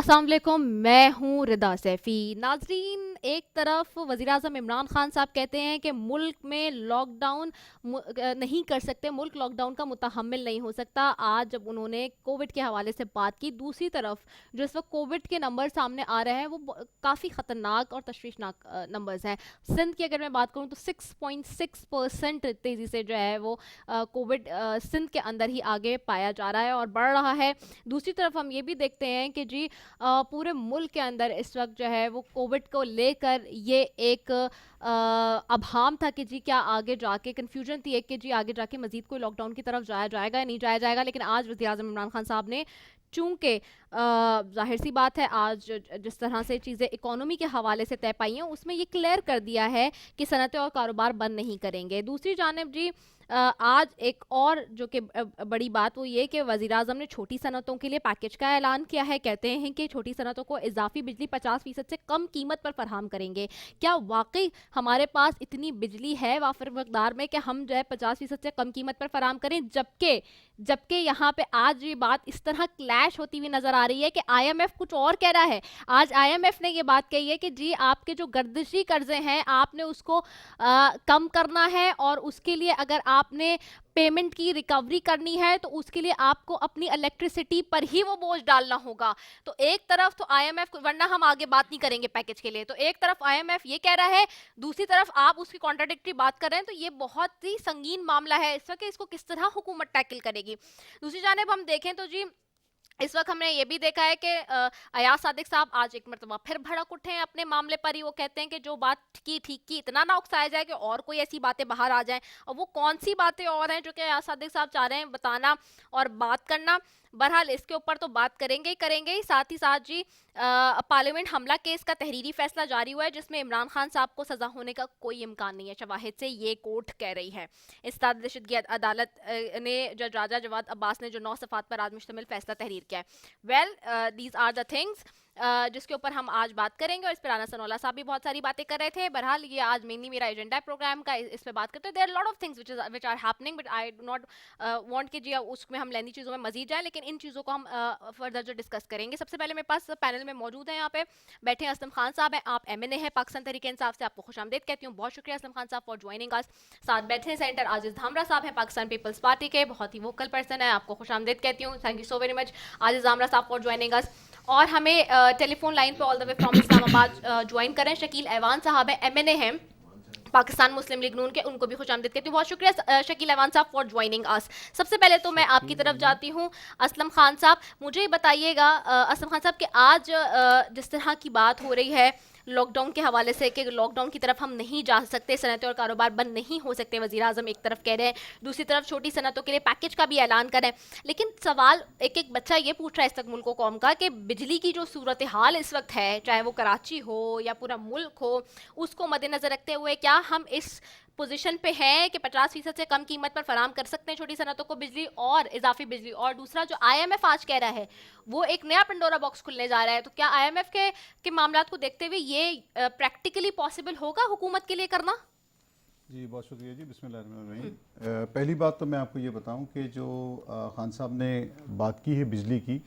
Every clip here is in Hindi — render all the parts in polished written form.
अस्सलाम वालेकुम, मैं हूँ रिदा सैफ़ी। नाज़रीन, एक तरफ वज़ीर-ए-आज़म इमरान ख़ान साहब कहते हैं कि मुल्क में लॉकडाउन नहीं कर सकते, मुल्क लॉकडाउन का मुतहम्मिल नहीं हो सकता। आज जब उन्होंने कोविड के हवाले से बात की, दूसरी तरफ जो इस वक्त कोविड के नंबर सामने आ रहे हैं वो काफ़ी ख़तरनाक और तशवीशनाक नंबर्स हैं। सिंध की अगर मैं बात करूँ तो 6.6% तेज़ी से जो है वो कोविड सिंध के अंदर ही आगे पाया जा रहा है और बढ़ रहा है। दूसरी तरफ हम ये भी देखते हैं कि जी पूरे मुल्क के अंदर इस वक्त जो है वो कोविड को लेकर ये एक अभाम था कि जी क्या आगे जाके कन्फ्यूजन थी एक कि जी आगे जाके मजीद कोई लॉकडाउन की तरफ जाया जाएगा या नहीं जाया जाएगा। लेकिन आज वज़ीर-ए-आज़म इमरान खान साहब ने चूंकि जाहिर सी बात है आज जिस तरह से चीज़ें इकोनॉमी के हवाले से तय पाई हैं उसमें ये क्लियर कर दिया है कि सनतें और कारोबार बंद नहीं करेंगे। दूसरी जानिब जी आज एक और जो कि बड़ी बात वो ये कि वज़ीर-ए-आज़म ने छोटी सनतों के लिए पैकेज का ऐलान किया है। कहते हैं कि छोटी सनतों को इजाफी बिजली 50% से कम कीमत पर फराहम करेंगे। क्या वाकई हमारे पास इतनी बिजली है वाफिर मकदार में कि हम जो है 50% से कम कीमत पर फराहम करें? जबकि जबकि यहाँ पे आज ये बात इस तरह क्लैश होती हुई नजर आ रही है कि आईएमएफ कुछ और कह रहा है। आज आईएमएफ ने ये बात कही है कि जी आपके जो गर्दिशी कर्जे हैं आपने उसको कम करना है और उसके लिए अगर आपने पेमेंट की रिकवरी करनी है तो उसके लिए आपको अपनी इलेक्ट्रिसिटी पर ही वो बोझ डालना होगा। तो एक तरफ तो आईएमएफ, वरना हम आगे बात नहीं करेंगे पैकेज के लिए, तो एक तरफ आईएमएफ ये कह रहा है, दूसरी तरफ आप उसकी कॉन्ट्राडिक्टरी बात कर रहे हैं। तो ये बहुत ही संगीन मामला है इस वक्त, इसको किस तरह हुकूमत टैकल करेगी। दूसरी जानिब हम देखें तो जी इस वक्त हमने ये भी देखा है कि अयाज सादिक साहब आज एक मरतबा फिर भड़क उठे हैं अपने मामले पर ही। वो कहते हैं कि जो बात की ठीक की इतना ना उकसाया जाए कि और कोई ऐसी बातें बाहर आ जाएं। और वो कौन सी बातें और हैं जो कि अयाज सादिक साहब चाह रहे हैं बताना और बात करना। बहरहाल इसके ऊपर तो बात करेंगे ही करेंगे ही। साथ ही साथ जी पार्लियामेंट हमला केस का तहरीरी फैसला जारी हुआ है जिसमें इमरान खान साहब को सजा होने का कोई इम्कान नहीं है, शवाहिद से ये कोर्ट कह रही है। इस्ताद दहशतगी अदालत ने जज राजा जवाद अब्बास ने जो 9 सफ़ात पर आज मुश्तमिल फैसला तहरीर किया है। Well these are the things जिसके ऊपर हम आज बात करेंगे और इस पर राना सनोला साहब भी बहुत सारी बातें कर रहे थे। बहरहाल ये आज मेनली मेरा एजेंडा है प्रोग्राम का, इस पे बात करते हैं। There are lot of things which are happening but I do not want कि जी उसमें हम लेनी चीज़ों में मजीद जाए, लेकिन इन चीज़ों को हम फर्दर जो डिस्कस करेंगे। सबसे पहले मेरे पास पैनल में मौजूद है, यहाँ पे बैठे असलम खान साहब हैं, आप एमएनए हैं पाकिस्तान तहरीक इंसाफ से, आपको खुशामदीद कहती हूँ। बहुत शुक्रिया असलम खान साहब फॉर ज्वाइनिंग अस। साथ बैठे हैं सेंटर आजिज धामरा साहब हैं पाकिस्तान पीपल्स पार्टी के, बहुत ही वोकल पर्सन है, आपको खुशामदीद कहती हूँ। Thank you so very much Aajiz Dhamra साहब फॉर ज्वाइनिंग अस। और हमें टेलीफोन लाइन पे all the way from Islamabad join करें शकील ऐवान साहब हैं, एमएनए हैं पाकिस्तान मुस्लिम लीग नून के, उनको भी खुशामदीद कहती हूँ। बहुत शुक्रिया शकील ऐवान साहब फॉर ज्वाइनिंग अस। सबसे पहले तो मैं आपकी तरफ जाती हूँ असलम खान साहब, मुझे ये बताइएगा असलम खान साहब कि आज जिस तरह की बात हो रही है लॉकडाउन के हवाले से कि लॉकडाउन की तरफ हम नहीं जा सकते, सनतें और कारोबार बंद नहीं हो सकते, वज़ीर-ए-आज़म एक तरफ कह रहे हैं, दूसरी तरफ छोटी सनतों के लिए पैकेज का भी ऐलान करें। लेकिन सवाल एक एक बच्चा ये पूछ रहा है इस तक मुल्क कौम का कि बिजली की जो सूरत हाल इस वक्त है, चाहे वो कराची हो या पूरा मुल्क हो, उसको मद्देनज़र रखते हुए क्या हम इस पोजीशन पे है कि 50% से कम कीमत पर फराम कर सकते हैं छोटी सनतों को बिजली और इजाफी बिजली। और दूसरा जो आईएमएफ आज कह रहा है वो एक नया पंडोरा बॉक्स खुलने जा रहा है, तो क्या आईएमएफ के मामलात को देखते हुए ये प्रैक्टिकली पॉसिबल होगा हुकूमत के लिए करना? जी बहुत शुक्रिया जी, बिस्मिल्लाहिर्रहमानिर्रहीम। पहली बात तो मैं आपको ये बताऊं कि जो खान साहब ने बात की है बिजली की,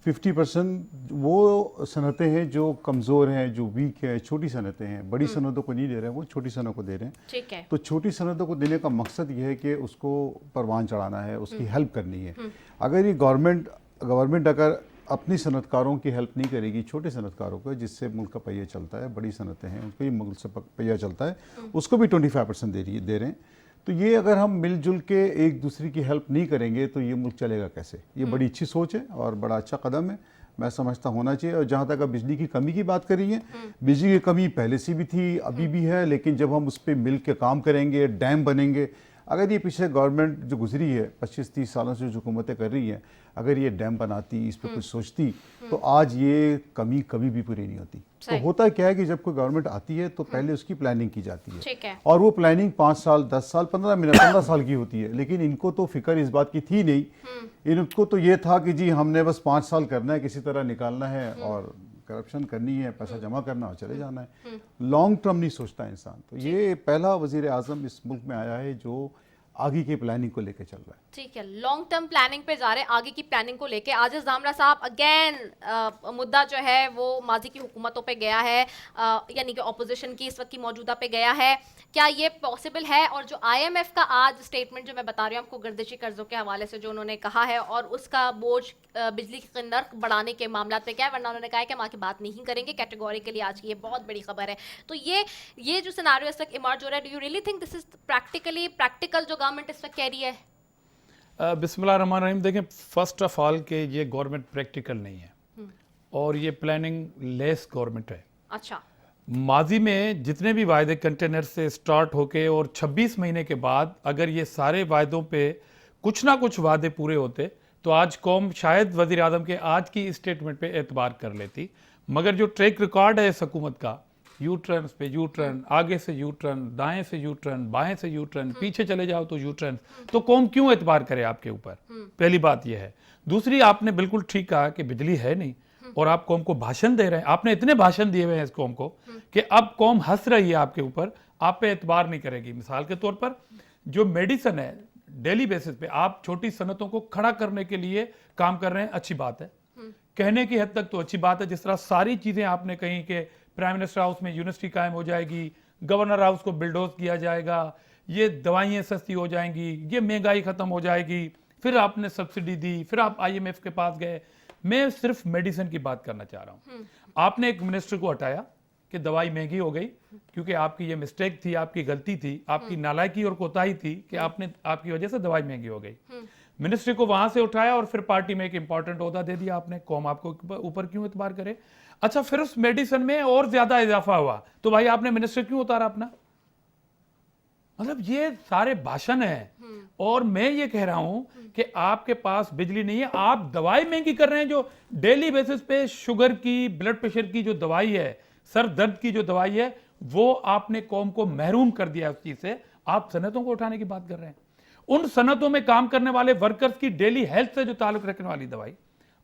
50% वो सनतें हैं जो कमज़ोर हैं, जो वीक है, छोटी सनतें हैं, बड़ी सनतों को नहीं दे रहे हैं, वो छोटी सनतों को दे रहे हैं। ठीक है। तो छोटी सनतों को देने का मकसद ये है कि उसको परवान चढ़ाना है, उसकी हेल्प करनी है। अगर ये गवर्नमेंट अगर अपनी सनतकारों की हेल्प नहीं करेगी, छोटे सनतकारों को जिससे मुल्क का पहिया चलता है, बड़ी सनतें हैं उनको ही मुल्क से पहिया चलता है, उसको भी 25% दे रहे हैं। तो ये अगर हम मिलजुल के एक दूसरे की हेल्प नहीं करेंगे तो ये मुल्क चलेगा कैसे? ये बड़ी अच्छी सोच है और बड़ा अच्छा कदम है, मैं समझता होना चाहिए। और जहाँ तक आप बिजली की कमी की बात कर रही हैं, बिजली की कमी पहले से भी थी, अभी भी है, लेकिन जब हम उस पर मिल के काम करेंगे, डैम बनेंगे, अगर ये पीछे गवर्नमेंट जो गुजरी है 25-30 सालों से जो हुकूमतें कर रही हैं, अगर ये डैम बनाती, इस पर कुछ सोचती, तो आज ये कमी कभी भी पूरी नहीं होती। तो होता क्या है कि जब कोई गवर्नमेंट आती है तो पहले उसकी प्लानिंग की जाती है, और वो प्लानिंग 5 साल 10 साल 15 साल की होती है। लेकिन इनको तो फिक्र इस बात की थी नहीं, इनको तो ये था कि जी हमने बस 5 साल करना है, किसी तरह निकालना है और करप्शन करनी है, पैसा जमा करना और चले जाना है। लॉन्ग टर्म नहीं सोचता इंसान। तो ये पहला वजीर आज़म इस मुल्क में आया है जो आगे की प्लानिंग को लेकर चल रहा है। ठीक है, लॉन्ग टर्म प्लानिंग पे जा रहे हैं, आगे की प्लानिंग को लेके। आजिज दामरा साहब, अगेन मुद्दा जो है वो माजी की हुकूमतों पे गया है, यानी कि ऑपोजिशन की इस वक्त की मौजूदा पे गया है। क्या ये पॉसिबल है? और जो आईएमएफ का आज स्टेटमेंट जो मैं बता रही हूँ आपको, गर्दिशी कर्जों के हवाले से जो उन्होंने कहा है, और उसका बोझ बिजली के नर्क बढ़ाने के मामला पे क्या है, वरना उन्होंने कहा है कि हम आगे बात नहीं करेंगे कैटेगोरिकली। आज की ये बहुत बड़ी खबर है। तो ये जो सिनारियो इस वक्त इमर्ज हो रहा है, do you really think this is practical जो गवर्नमेंट इस वक्त कह रही है? बिस्मिल्लाहिर्रहमानिर्रहीम। देखें, फर्स्ट ऑफ ऑल के ये गवर्नमेंट प्रैक्टिकल नहीं है और ये प्लानिंग लेस गवर्नमेंट है। अच्छा। माजी में जितने भी वायदे कंटेनर से स्टार्ट होके और 26 महीने के बाद अगर ये सारे वायदों पे कुछ ना कुछ वादे पूरे होते तो आज कौम शायद वज़ीर आज़म के आज की स्टेटमेंट पे एतबार कर लेती। मगर जो ट्रैक रिकॉर्ड है इस हुकूमत का, यू टर्न पे यू टर्न, आगे से यू टर्न, दाएं से यू टर्न, बाएं से यू टर्न, पीछे चले जाओ तो यू टर्न, तो कौम क्यों एतबार करे आपके ऊपर? पहली बात यह है। दूसरी, आपने बिल्कुल ठीक कहा कि बिजली है नहीं और आप कौम को भाषण दे रहे हैं। आपने इतने भाषण दिए हुए हैं इस कौम को कि अब कौम हंस रही है आपके ऊपर, आप पे एतबार नहीं करेगी। मिसाल के तौर पर जो मेडिसिन है, डेली बेसिस पे आप छोटी सनतों को खड़ा करने के लिए काम कर रहे हैं, अच्छी बात है, कहने की हद तक तो अच्छी बात है। जिस तरह सारी चीजें आपने कही कि प्राइम मिनिस्टर हाउस में यूनिवर्सिटी कायम हो जाएगी, गवर्नर हाउस को बिल्डोज किया जाएगा, ये दवाइयाँ सस्ती हो जाएंगी, ये महंगाई खत्म हो जाएगी, फिर आपने सब्सिडी दी, फिर आप आईएमएफ के पास गए। मैं सिर्फ मेडिसिन की बात करना चाह रहा हूँ। आपने एक मिनिस्टर को हटाया कि दवाई महंगी हो गई, क्योंकि आपकी ये मिस्टेक थी, आपकी गलती थी, आपकी नालायकी और कोताही थी कि आपकी वजह से दवाई महंगी हो गई। मिनिस्ट्री को वहां से उठाया और फिर पार्टी में एक इंपॉर्टेंट ओहदा दे दिया आपने। कौम आपको ऊपर क्यों एतबार करे? अच्छा, फिर उस मेडिसिन में और ज्यादा इजाफा हुआ तो भाई आपने मिनिस्टर क्यों उतारा अपना? मतलब ये सारे भाषण है। और मैं ये कह रहा हूं कि आपके पास बिजली नहीं है, आप दवाई महंगी कर रहे हैं। जो डेली बेसिस पे शुगर की, ब्लड प्रेशर की जो दवाई है, सर दर्द की जो दवाई है, वो आपने कौम को महरूम कर दिया उस चीज से। आप सनतों को उठाने की बात कर रहे हैं। उन सनतों में काम करने वाले वर्कर्स की डेली हेल्थ से जो ताल्लुक रखने वाली दवाई,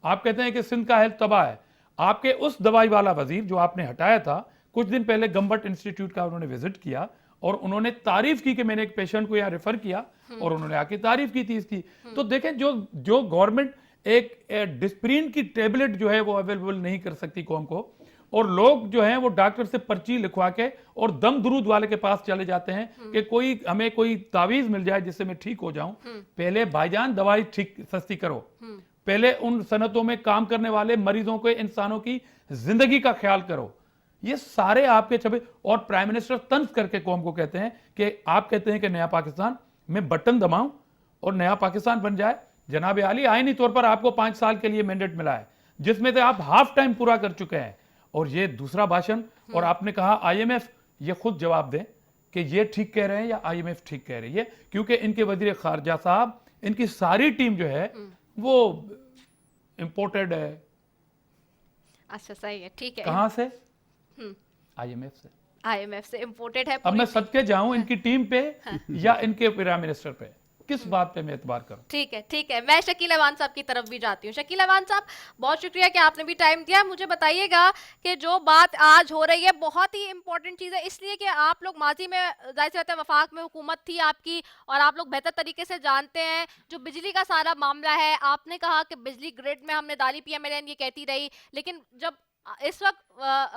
आप कहते हैं कि सिंध का हेल्थ तबाह है। आपके उस दवाई वाला वजीर जो आपने हटाया था, कुछ दिन पहले गम्बट इंस्टीट्यूट का उन्होंने विजिट किया और उन्होंने तारीफ की कि मैंने एक पेशेंट को यहाँ रेफर किया, और उन्होंने आके तारीफ की थी इसकी। तो देखें, जो गवर्नमेंट एक डिस्प्रीन की टेबलेट जो है वो अवेलेबल नहीं कर सकती कौम को, और लोग जो हैं वो डॉक्टर से पर्ची लिखवा के और दम दुरूद वाले के पास चले जाते हैं कि हमें कोई तावीज मिल जाए जिससे मैं ठीक हो जाऊं। पहले भाईजान दवाई ठीक सस्ती करो, पहले उन सनतों में काम करने वाले मरीजों के, इंसानों की जिंदगी का ख्याल करो। ये सारे आपके छबे। और प्राइम मिनिस्टर तंज करके कौम को कहते हैं कि आप कहते हैं कि नया पाकिस्तान में बटन दबाऊं और नया पाकिस्तान बन जाए। जनाब आली, आईनी तौर पर आपको 5 साल के लिए मैंडेट मिला है, जिसमें से आप हाफ टाइम पूरा कर चुके हैं। और ये दूसरा भाषण, और आपने कहा आईएमएफ, ये खुद जवाब दें कि ये ठीक कह रहे हैं या आईएमएफ ठीक कह रही है, क्योंकि इनके वजीर खारजा साहब, इनकी सारी टीम जो है वो इंपोर्टेड है। अच्छा, सही है, ठीक है। कहां से? आईएमएफ से इंपोर्टेड है। अब मैं सदके जाऊं इनकी टीम पे या इनके प्राइम मिनिस्टर पे, किस बात पे मैं एतबार करूं? ठीक है, ठीक है। मैं शकील अवान साहब की तरफ भी जाती हूँ। शकील अवान साहब, बहुत शुक्रिया कि आपने भी टाइम दिया। मुझे बताइएगा कि जो बात आज हो रही है बहुत ही इंपॉर्टेंट चीज़ है, इसलिए कि आप लोग माजी में जाहिर सी बात है वफाक में हुकूमत थी आपकी, और आप लोग बेहतर तरीके से जानते हैं जो बिजली का सारा मामला है। आपने कहा कि बिजली ग्रिड में हमने डाली, PMLN ये कहती रही, लेकिन जब इस वक्त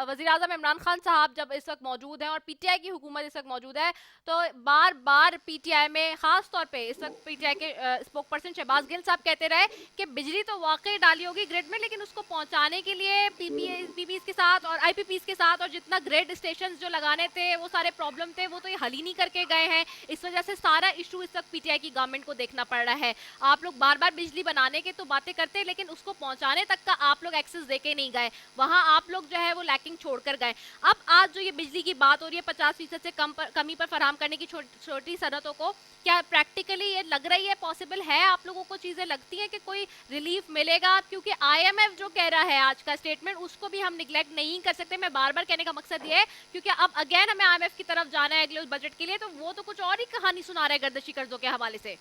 वज़ीर आज़म इमरान खान साहब जब इस वक्त मौजूद हैं और पीटीआई की हुकूमत इस वक्त मौजूद है, तो बार बार पीटीआई में ख़ास तौर पे इस वक्त पीटीआई के स्पोक पर्सन शहबाज गिल साहब कहते रहे कि बिजली तो वाकई डाली होगी ग्रिड में, लेकिन उसको पहुंचाने के लिए पीपीएस के साथ और आईपीपीस के साथ और जितना ग्रिड स्टेशन जो लगाने थे वो सारे प्रॉब्लम थे, वो तो ये हल ही नहीं करके गए हैं। इस वजह से सारा इशू इस वक्त पीटीआई की गवर्नमेंट को देखना पड़ रहा है। आप लोग बार बार बिजली बनाने के तो बातें करते हैं, लेकिन उसको पहुंचाने तक का आप लोग एक्सेस दे के नहीं गए, वहाँ आप लोग जो है वो लैकिंग छोड़कर गए। अब आज जो ये बिजली की बात हो रही है 50% से कमी पर फराहम करने की छोटी सनतों को, क्या प्रैक्टिकली ये लग रही है, पॉसिबल है? आप लोगों को चीजें लगती हैं कि कोई रिलीफ मिलेगा? क्योंकि आईएमएफ जो कह रहा है आज का स्टेटमेंट, उसको भी हम निगलेक्ट नहीं कर सकते। मैं बार बार कहने का मकसद ये है क्योंकि अब अगेन हमें आईएमएफ की तरफ जाना है अगले बजट के लिए, तो वो तो कुछ और ही कहानी सुना रहा है गर्दशी कर्जों के हवाले से।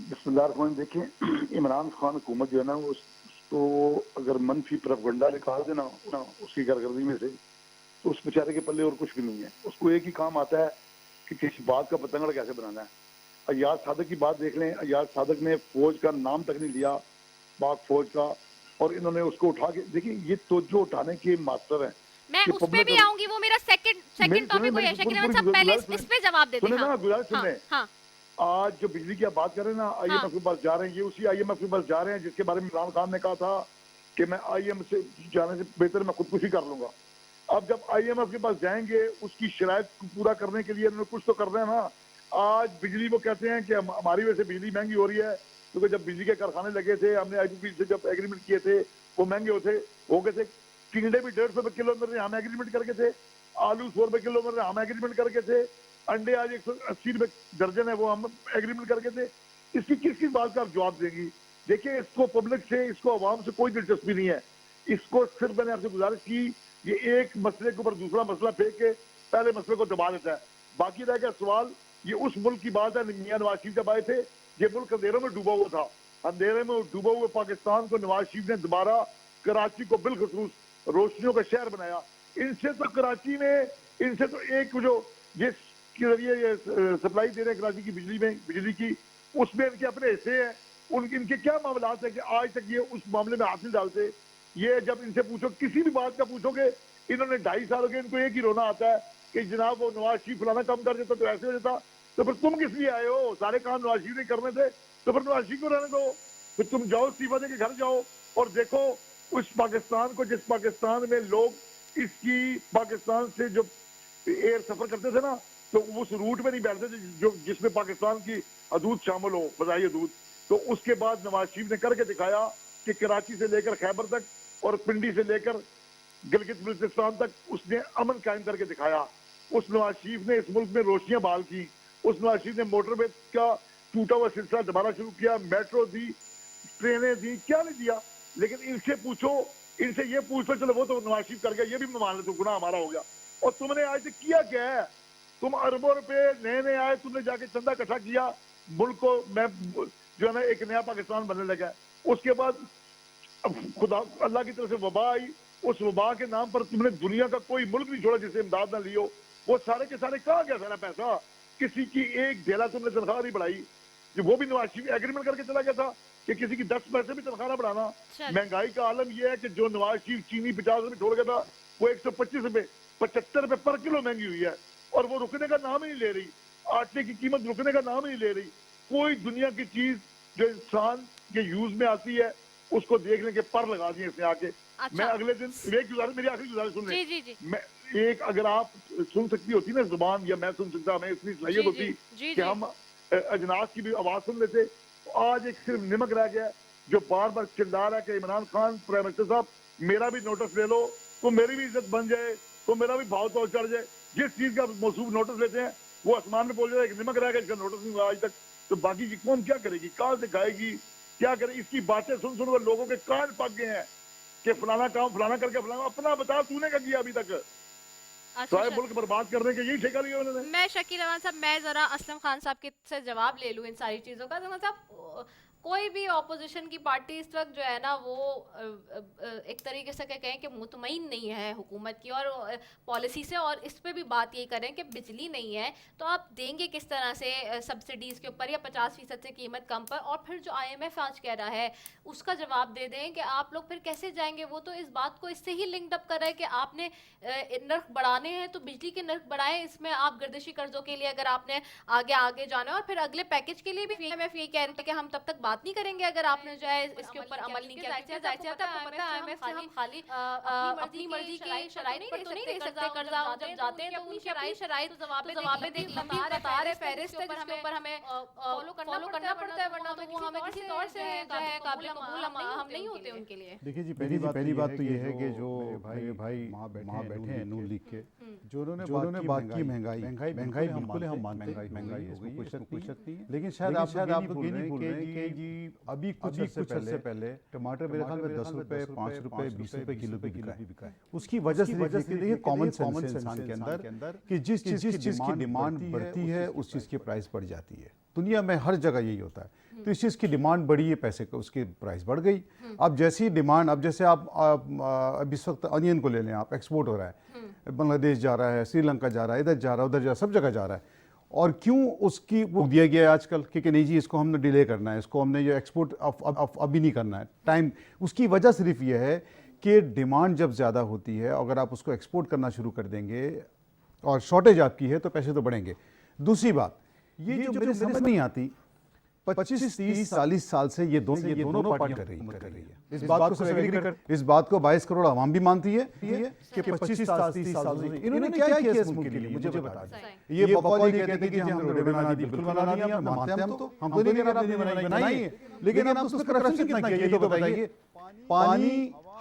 बिस्मिल्लाह, देखिए इमरान खान हुकूमत जो है ना, तो अगर मनफी प्रोपेगेंडा निकाल देना उसकी कारकर्दगी में से, तो उस बेचारे के पल्ले और कुछ भी नहीं है। उसको एक ही काम आता है कि किसी बात का पतंगड़ कैसे बनाना है। अय्याज सादक की बात देख लें, अय्याज सादक ने फौज का नाम तक नहीं लिया, पाक फौज का, और इन्होंने उसको उठा के, देखिए ये तोज्जो उठाने के मास्टर हैं। मैं ये उस पे भी पब्लिक आऊंगी, वो मेरा सेकंड टॉपिक वही है। शकील अहमद साहब पहले इस पे जवाब दे दें। सुने ना, गुजारिश सुन हाँ लें। हाँ आज जो बिजली की आप बात कर रहे हैं ना, आईएमएफ के पास जा रहे हैं, ये उसी आईएमएफ के पास जा रहे हैं जिसके बारे में इमरान खान ने कहा था कि मैं आईएमएफ से जाने से बेहतर मैं खुदकुशी कर लूंगा। अब जब आईएमएफ के पास जाएंगे, उसकी शराइत को पूरा करने के लिए उन्होंने कुछ तो करना है ना। आज बिजली वो कहते हैं कि हमारी वजह से बिजली महंगी हो रही है, क्योंकि जब बिजली के कारखाने लगे थे, हमने आईपीपी से जब एग्रीमेंट किए थे, वो महंगे हो गए थे। टिंडे भी 150 रुपए किलो में हम एग्रीमेंट करके थे, आलू 100 रुपए किलो में हम एग्रीमेंट करके थे, अंडे आज 180 रुपए दर्जन है, वो हम एग्रीमेंट करके थे। इसकी किस किस बात का आप जवाब देंगी? देखिए, इसको पब्लिक से, इसको आवाम से कोई दिलचस्पी नहीं है। इसको सिर्फ मैंने आपसे गुजारिश की, ये एक मसले के ऊपर दूसरा मसला फेंक के पहले मसले को दबा देता है। बाकी रह गया सवाल, ये उस मुल्क की बात है, मियां नवाज शरीफ जब आए थे, ये मुल्क अंधेरों में डूबा हुआ था। अंधेरे में डूबा हुए पाकिस्तान को नवाज शरीफ ने दोबारा, कराची को बिलखसूस रोशनियों का शहर बनाया। इनसे तो कराची में, इनसे तो एक जो ये के जरिए ये सप्लाई दे रहे हैं कराची की बिजली की, उसमें इनके अपने हिस्से हैं। इनके क्या मामलात है कि आज तक ये उस मामले में हाथ नहीं डालते। ये जब इनसे पूछो, किसी भी बात का पूछोगे, इन्होंने 2.5 साल हो गए, इनको एक ही रोना आता है कि जनाब वो नवाज शरीफ फलाना काम कर देता तो ऐसे हो जाता। तो फिर तुम किस लिए आए हो? सारे काम नवाज शरीफ ने करने थे, तो फिर नवाज शरीफ को रहने दो। फिर तुम जाओ, इस्तीफा दे के घर जाओ और देखो उस पाकिस्तान को, जिस पाकिस्तान में लोग इसकी पाकिस्तान से जो एयर सफर करते थे ना, तो उस रूट में नहीं बैठते थे जो जिसमें पाकिस्तान की हदूद शामिल हो, फजाई हदूद। तो उसके बाद नवाज शरीफ ने करके दिखाया कि कराची से लेकर खैबर तक और पिंडी से लेकर गिलगित बल्तिस्तान तक उसने अमन कायम करके दिखाया। उस नवाज शरीफ ने इस मुल्क में रोशनियां बहाल की। उस नवाज शरीफ ने मोटरवे का टूटा हुआ सिलसिला दोबारा शुरू किया, मेट्रो दी, ट्रेनें दी, क्या नहीं दिया। लेकिन इनसे पूछो, इनसे ये पूछ लो, चलो वो तो नवाज शरीफ कर गया, ये भी मान लो तो गुनाह हमारा हो गया। और तुमने आज तक किया क्या है? तुम अरबों रुपए नए नए आए, तुमने जाके चंदा इकट्ठा किया, मुल्क को मैं जो है ना एक नया पाकिस्तान बनने लगा। उसके बाद खुदा अल्लाह की तरफ से वबा आई, उस वबा के नाम पर तुमने दुनिया का कोई मुल्क नहीं छोड़ा जिससे इमदाद ना लियो। वो सारे के सारे कहाँ गया सारा पैसा? किसी की एक ढेला तुमने तनख्वाह नहीं बढ़ाई, जो वो भी नवाज शरीफ एग्रीमेंट करके चला गया था कि किसी की 10 पैसे भी तनख्वाह ना बढ़ाना। महंगाई का आलम यह है कि जो नवाज शरीफ चीनी 50 रुपए छोड़ गया था, वो 125 रुपए 75 रुपए पर किलो महंगी हुई है, और वो रुकने का नाम ही नहीं ले रही। आटे की कीमत रुकने का नाम ही नहीं ले रही। कोई दुनिया की चीज जो इंसान के यूज में आती है, उसको देखने के पर लगा दिए इसने आके। अच्छा। मैं अगले दिन एक गुजारिश, मेरी आखिरी गुजारिश सुन जी जी जी मैं एक, अगर आप सुन सकती होती ना जुबान, या मैं सुन सकता, हमें इतनी सलाहियत होती कि हम अजनास की भी आवाज सुन लेते। तो आज एक सिर्फ निमक रह गया जो बार बार चिल्ला रहा है कि इमरान खान प्राइम मिनिस्टर साहब, मेरा भी नोटिस ले लो, तो मेरी भी इज्जत बन जाए, तो मेरा भी भाव तौल चढ़ जाए। जिस चीज का मौसूफ नोटिस लेते हैं वो आसमान में बोल जाए, एक निमक रह गया, इसका नोटिस नहीं हुआ आज तक। तो बाकी की कौन क्या करेगी, कहाँ से खाएगी, क्या करे? इसकी बातें सुन सुन कर लोगों के कान पक गए हैं कि फलाना काम फलाना करके फलाना। अपना बता, तूने क्या किया अभी तक? सारे मुल्क बर्बाद करने के यही ठेका लिया उन्होंने। मैं शकील अहमद साहब, मैं जरा असलम खान साहब के से जवाब ले लूँ इन सारी चीज़ों का। असलम साहब, कोई भी ऑपोजिशन की पार्टी इस वक्त जो है ना, वो एक तरीके से क्या कहें कि मुतमईन नहीं है हुकूमत की और पॉलिसी से, और इस पे भी बात यही करें कि बिजली नहीं है तो आप देंगे किस तरह से सब्सिडीज़ के ऊपर या 50% से कीमत कम पर। और फिर जो IMF आज कह रहा है उसका जवाब दे दें कि आप लोग फिर कैसे जाएंगे। वो तो इस बात को इससे ही लिंक्ड अप कर रहा है कि आपने नर्ख बढ़ाने हैं तो बिजली के नर्ख बढ़ाएं, इसमें आप गर्दिशी कर्जों के लिए अगर आपने आगे जाना है, और फिर अगले पैकेज के लिए भी IMF ये कह रहे थे कि हम तब तक बात नहीं करेंगे अगर आपने जो है इसके ऊपर अमल नहीं किया। खाली अपनी मर्जी की शराइत पर तो नहीं दे सकते कर्जा। जब जाते हैं तो उनकी अपनी शराइत जवाबे देख लंबी कतार है, फहरिस्त है जिसके ऊपर हमें फॉलो करना पड़ता है, वरना तो वो हमें किसी तौर से काबिल कबूल हम नहीं होते उनके लिए। देखिए जी, पहली बात तो ये है कि जो भाई वहाँ बैठे हैं नून लीग के, जो उन्होंने बात की महंगाई बिल्कुल हम मानते हैं, महंगाई हो गई, कोई शक नहीं है। लेकिन शायद आप लोग ये नहीं भूल रहे कि जी अभी कुछ अर्से पहले टमाटर मेरे ख्याल में 10 रुपए, 5 रुपए, 20 रुपए किलो पे बिका है। उसकी वजह से देखिए कॉमन सेंस इंसान के अंदर कि जिस चीज की डिमांड बढ़ती है उस चीज की प्राइस बढ़ जाती है। दुनिया में हर जगह यही होता है। तो इस चीज़ की डिमांड बढ़ी है, पैसे का उसकी प्राइस बढ़ गई। अब जैसी डिमांड, अब जैसे आप अब इस वक्त अनियन को ले लें, आप एक्सपोर्ट हो रहा है, बांग्लादेश जा रहा है, श्रीलंका जा रहा है, इधर जा रहा है, उधर जा रहा है, सब जगह जा रहा है। और क्यों उसकी वो दिया गया है आजकल कि नहीं जी इसको हमने डिले करना है, इसको हमने ये एक्सपोर्ट अभी नहीं करना है टाइम। उसकी वजह सिर्फ ये है कि डिमांड जब ज़्यादा होती है, अगर आप उसको एक्सपोर्ट करना शुरू कर देंगे और शॉर्टेज आपकी है तो पैसे तो बढ़ेंगे। दूसरी बात, ये जो मेरे समझ नहीं आती, 25, 30, 40 साल से ये दोनों पार्टियां कर रही है। इस बात को सब एग्री कर, इस बात को 22 करोड़ आवाम भी मानती है कि 25 साल 30 साल से इन्होंने क्या किया इस मुल्क के लिए, मुझे बता दें। ये बकौल ये कहते हैं कि हमने रोडें बना दी, बिल्कुल बना दी, हम मानते हैं, हम तो नहीं कह रहे आपने बनाई है, लेकिन आप उसमें करप्शन कितना किया ये तो बताइए। पानी,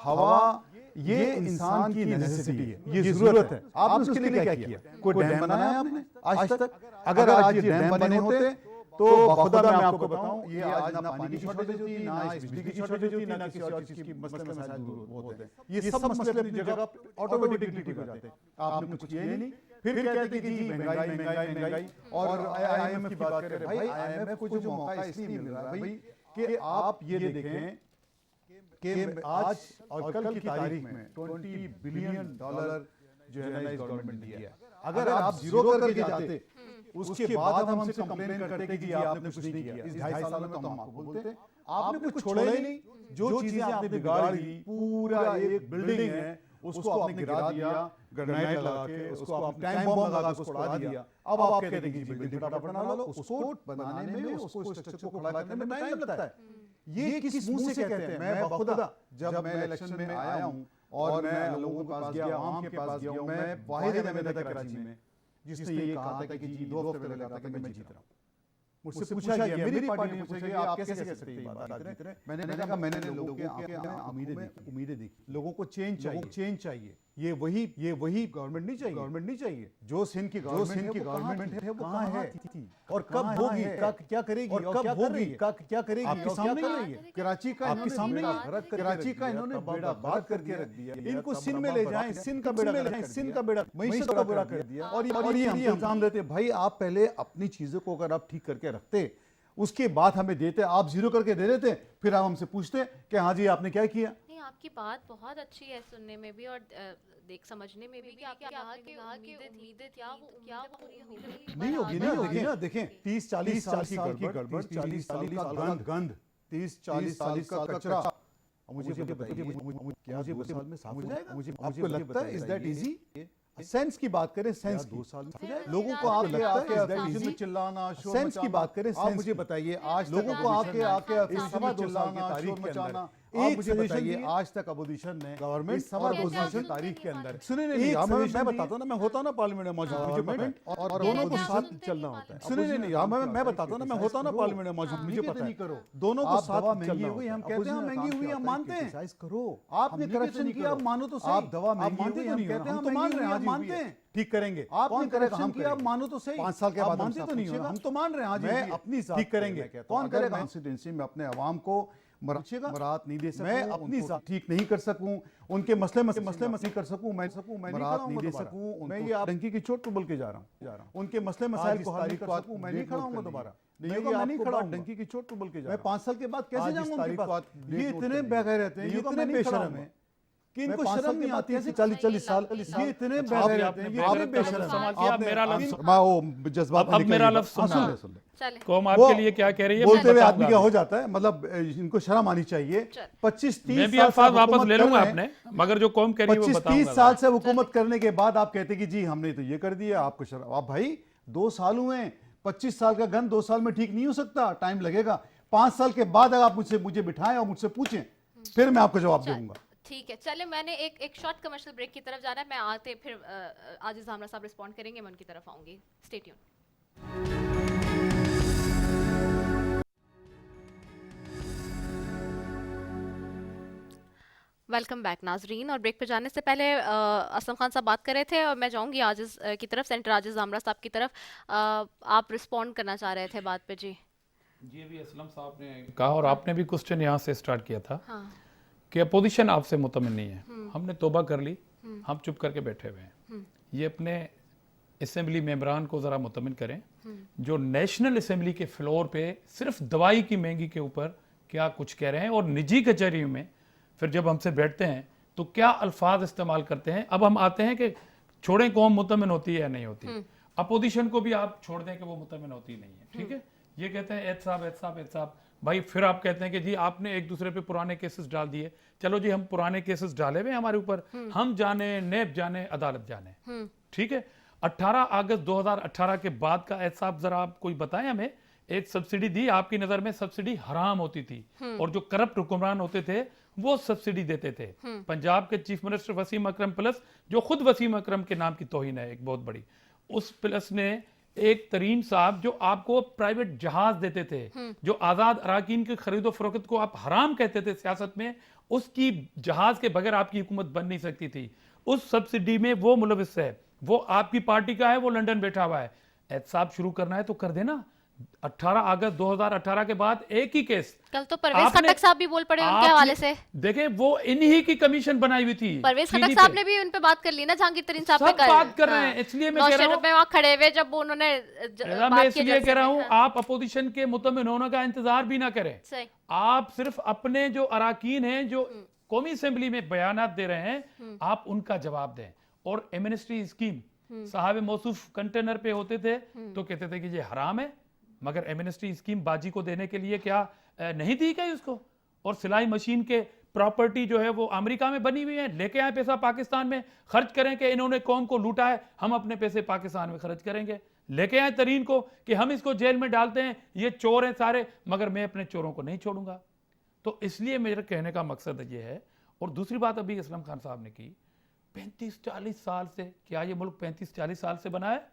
हवा, ये इंसान की नेसेसिटी है, ये जरूरत है। आपने उसके लिए क्या किया? कोई डैम बनाया आपने आज तक? अगर आज ये डैम बने होते तो बखुदा मैं आपको बताऊं, ये आज ना पानी की शॉर्टेज होती, ना इस बिजली की शॉर्टेज होती, ना किसी और चीज की मसले मसाइल दूर होते हैं। ये सब मसले अपनी जगह ऑटोमेटिकली ठीक हो जाते हैं। आपने कुछ किया ही नहीं, फिर कहते हैं कि जी महंगाई महंगाई महंगाई। और IMF की बात करें, भाई IMF को जो मौका इसलिए मिल रहा है भाई कि आप ये देखें कि आज और कल की तारीख में $20 बिलियन जो है ना इस गवर्नमेंट ने दिया है। अगर आप जीरो करके जाते, उसके बाद हम हमसे कंप्लेन करते कि आपने कुछ नहीं किया इस 2.5 सालों में, तो हम आपको बोलते आपने कुछ छोड़ा ही नहीं। जो चीजें आपने बिगाड़ दी, पूरा एक बिल्डिंग है उसको आपने गिरा दिया, ग्रेनाइट लगा के, उसको आपने टाइम बम लगा के उसको उड़ा दिया। अब आप कहते हैं कि बिल्डिंग फटाफट बना लो, उसको बनाने में, उसको स्ट्रक्चर को खड़ा करने में टाइम लगता है। ये किस मुंह से कहते हैं? मैं बखुदा जब मैं इलेक्शन में आया हूं और मैं लोगों के पास गया, आवाम के पास गया हूं, मैं वाहिद एमएलए था कराची में जिसने ये कहा था कि जी 2 हफ्ते पहले कहा था कि मैं जीत रहा हूं। मुझसे पूछा गया, मेरी पार्टी ने पूछा गया आप कैसे कह सकते हैं ये बात जीत रहे? मैंने कहा मैंने लोगों के उम्मीदें देखी, लोगों को चेंज चाहिए। ये वही गवर्नमेंट नहीं चाहिए जो सिंध की गवर्नमेंट है वो कहां है और कब होगी, क्या करेगी और कब होगी, क्या करेगी आपके सामने ही है। कराची का आपके सामने है, कराची का इन्होंने बेड़ा बात करके रख दिया। इनको सिंध में ले जाएं, सिंध का बेड़ा मईशत का बेड़ा कर दिया। और ये हम इल्जाम देते भाई आप पहले अपनी चीजों को अगर आप ठीक करके रखते, उसके बाद हमें देते, आप जीरो करके दे देते, फिर आप हमसे पूछते कि हाँ जी आपने क्या किया। आपकी बात बहुत अच्छी है सुनने में भी और देख समझने में भी कि आपने कहा कि उम्मीदें क्या नहीं होगी ना। देखें 30-40 साल की गड़बड़, 40 साल का गंद, 30-40 साल का कचरा, मुझे बताइए क्या 2 साल में साफ हो जाएगा? आपको लगता है इज दैट इजी? सेंस की बात करें, सेंस 2 साल में लोगों को आके चिल्लाना, सेंस की बात करें, आप मुझे बताइए आज लोगों को आके सवा 2 साल की तारीख मचाना। आप मुझे बताइए आज तक अपोजिशन ने गवर्नमेंट सवा 2 साल तारीख के अंदर सुने नहीं, मैं बताता हूं ना, मैं होता हूं ना पार्लियामेंट में मौजूद, मुझे पता है, और दोनों को साथ चलना होता है। सुने नहीं, मैं बताता हूं ना, मैं होता हूं ना पार्लियामेंट में मौजूद, मुझे पता है, दोनों को साथ चलना हुई। हम कहते हैं महंगी हुई, हम मानते हैं, एक्सरसाइज करो। आपने करप्शन किया, आप मानो तो सही। आप दवा मानते तो नहीं, कहते हैं हम तो मान रहे हैं, हम मानते हैं, ठीक करेंगे। आपने करप्शन किया, आप मानो तो सही। 5 साल के बाद मानते तो नहीं, हम तो मान रहे हैं आज मैं अपनी ठीक करेंगे। कौन करेगा? कॉन्स्टिट्यूएंसी में अपने अवाम को मराहत नहीं दे सकूं, मैं अपनी ठीक नहीं कर सकूं, उनके मसले नहीं कर सकूं, मैं मराहत नहीं दे सकूं, मैं ये डंकी की चोट पर बोल के जा रहा हूं, उनके मसले मसाइल को हल नहीं कर सकूं, मैं नहीं खड़ा हूंगा दोबारा, नहीं खड़ा हूं, डंकी की चोट पर बोल के जा रहा हूं। मैं 5 साल के बाद कैसे जाऊंगा उनके पास? ये इतने बेगैर रहते हैं, ये इतने बेशरम है कि इनको शर्म नहीं आती है। 40 साल ये इतने बेगैर रहते हैं, ये बेशरम है। मेरा लफ्ज़ जज्बात अब मेरा लफ्ज़ सुन ले, कौम आपके लिए क्या कह रही है बोलते हुए आदमी क्या हो जाता है, मतलब इनको शर्म आनी चाहिए। 25-30 मैं भी अल्फाज वापस ले लूंगा अपने, मगर जो कौम कह रही है वो बताऊंगा। 25-30 साल से हुकूमत करने के बाद आप कहते कि जी हमने तो ये कर दिया, आपको शर्म? आप भाई 2 साल हुए हैं, 25 साल का गन 2 साल में ठीक नहीं हो सकता, टाइम लगेगा। 5 साल के बाद अगर आप मुझे बिठाएं और मुझसे पूछें, फिर मैं आपको जवाब दूंगा। ठीक है, चले मैंने एक शॉर्ट कमर्शियल ब्रेक की तरफ जाना है, मैं आते फिर आजिज हामरा साहब रिस्पॉन्ड करेंगे, मैं उनकी तरफ आऊंगी। Stay tune. वेलकम बैक नाजरीन। और ब्रेक पे जाने से पहले असलम खान साहब बात कर रहे थे और मैं जाऊंगी आजिज की तरफ, सेंटर आजिज हामरा साहब की तरफ। आप रिस्पॉन्ड करना चाह रहे थे बात पे। जी अभी असलम साहब ने कहा और आपने भी क्वेश्चन यहाँ से स्टार्ट किया था। हाँ। कि अपोजिशन आपसे मुतमिन नहीं है, हमने तौबा कर ली, हम चुप करके बैठे हुए हैं। ये अपने असेंबली मेंबरान को ज़रा मुतमिन करें जो नेशनल असेंबली के फ्लोर पे सिर्फ दवाई की महंगी के ऊपर क्या कुछ कह रहे हैं और निजी कचहरियों में फिर जब हमसे बैठते हैं तो क्या अल्फाज इस्तेमाल करते हैं। अब हम आते हैं कि छोड़ें कौम मुतमिन होती है या नहीं होती। अपोजिशन को भी आप छोड़ दें कि वो मुतमिन होती नहीं है, ठीक है। ये कहते हैं एहत साहब भाई, फिर आप कहते हैं कि जी आपने एक दूसरे पे पुराने केसेस डाल दिए। चलो जी, हम पुराने केसेस डाले हुए हमारे ऊपर, हम जाने, नेब जाने, अदालत जाने, ठीक है। 18 अगस्त 2018 के बाद का एहसाब जरा आप कोई बताएं हमें। एक सब्सिडी दी, आपकी नजर में सब्सिडी हराम होती थी और जो करप्ट हुक्मरान होते थे वो सब्सिडी देते थे। पंजाब के चीफ मिनिस्टर वसीम अकरम प्लस, जो खुद वसीम अकरम के नाम की तौहीन है एक बहुत बड़ी, उस प्लस ने एक तरीन साहब जो आपको प्राइवेट जहाज देते थे, जो आजाद अराकीन की खरीदो फरोख्त को आप हराम कहते थे सियासत में, उसकी जहाज के बगैर आपकी हुकूमत बन नहीं सकती थी। उस सब्सिडी में वो मुलविस है, वो आपकी पार्टी का है, वो लंदन बैठा हुआ है। एहतसाब शुरू करना है तो कर देना। 18 अगस्त 2018 के बाद एक ही केस। कल तो परवेज खटक साहब भी बोल पड़े उनके हवाले से। देखें, वो इन्हीं की कमीशन बनाई हुई थी। परवेज खटक साहब ने भी उन पे बात कर ली ना, जहांगीर तरीन साहब पे बात कर रहे हैं। इसलिए मैं कह रहा हूं, वहां खड़े हुए जब उन्होंने मैं इसलिए कह रहा हूं, आप अपोजिशन के मुतमिन होने का इंतजार भी ना करें। आप सिर्फ अपने जो अराकीन हैं, जो कौमी असेंबली में बयानात दे रहे हैं, आप उनका जवाब दें। और एमनेस्टी स्कीम साहब मौसूफ कंटेनर पे होते थे तो कहते थे कि ये हराम है, मगर एमनेस्टी स्कीम बाजी को देने के लिए क्या नहीं दी गई उसको? और सिलाई मशीन के प्रॉपर्टी जो है वो अमेरिका में बनी हुई है, लेके आए पैसा पाकिस्तान में, खर्च करें कि इन्होंने कौम को लूटा है, हम अपने पैसे पाकिस्तान में खर्च करेंगे। लेके आए तरीन को कि हम इसको जेल में डालते हैं, ये चोर हैं सारे, मगर मैं अपने चोरों को नहीं छोड़ूंगा। तो इसलिए मेरे कहने का मकसद ये है। और दूसरी बात अभी असलम खान साहब ने की, 35-40 साल से, क्या ये मुल्क 35-40 साल से बना है?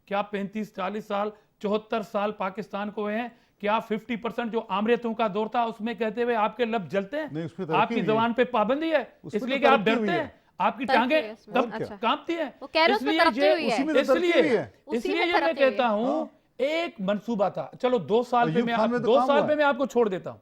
क्या 35-40 साल, 74 साल पाकिस्तान को हुए हैं? क्या 50% जो आमरीतों का दौर था उसमें कहते हुए आपके लब जलते हैं? आपकी जबान पे पाबंदी है इसलिए कि आप डरते हैं, आपकी टांगें तब कांपती हैं। इसलिए ये मैं कहता हूं, एक मंसूबा था। चलो 2 साल पे मैं 2 साल पे मैं आपको छोड़ देता हूं,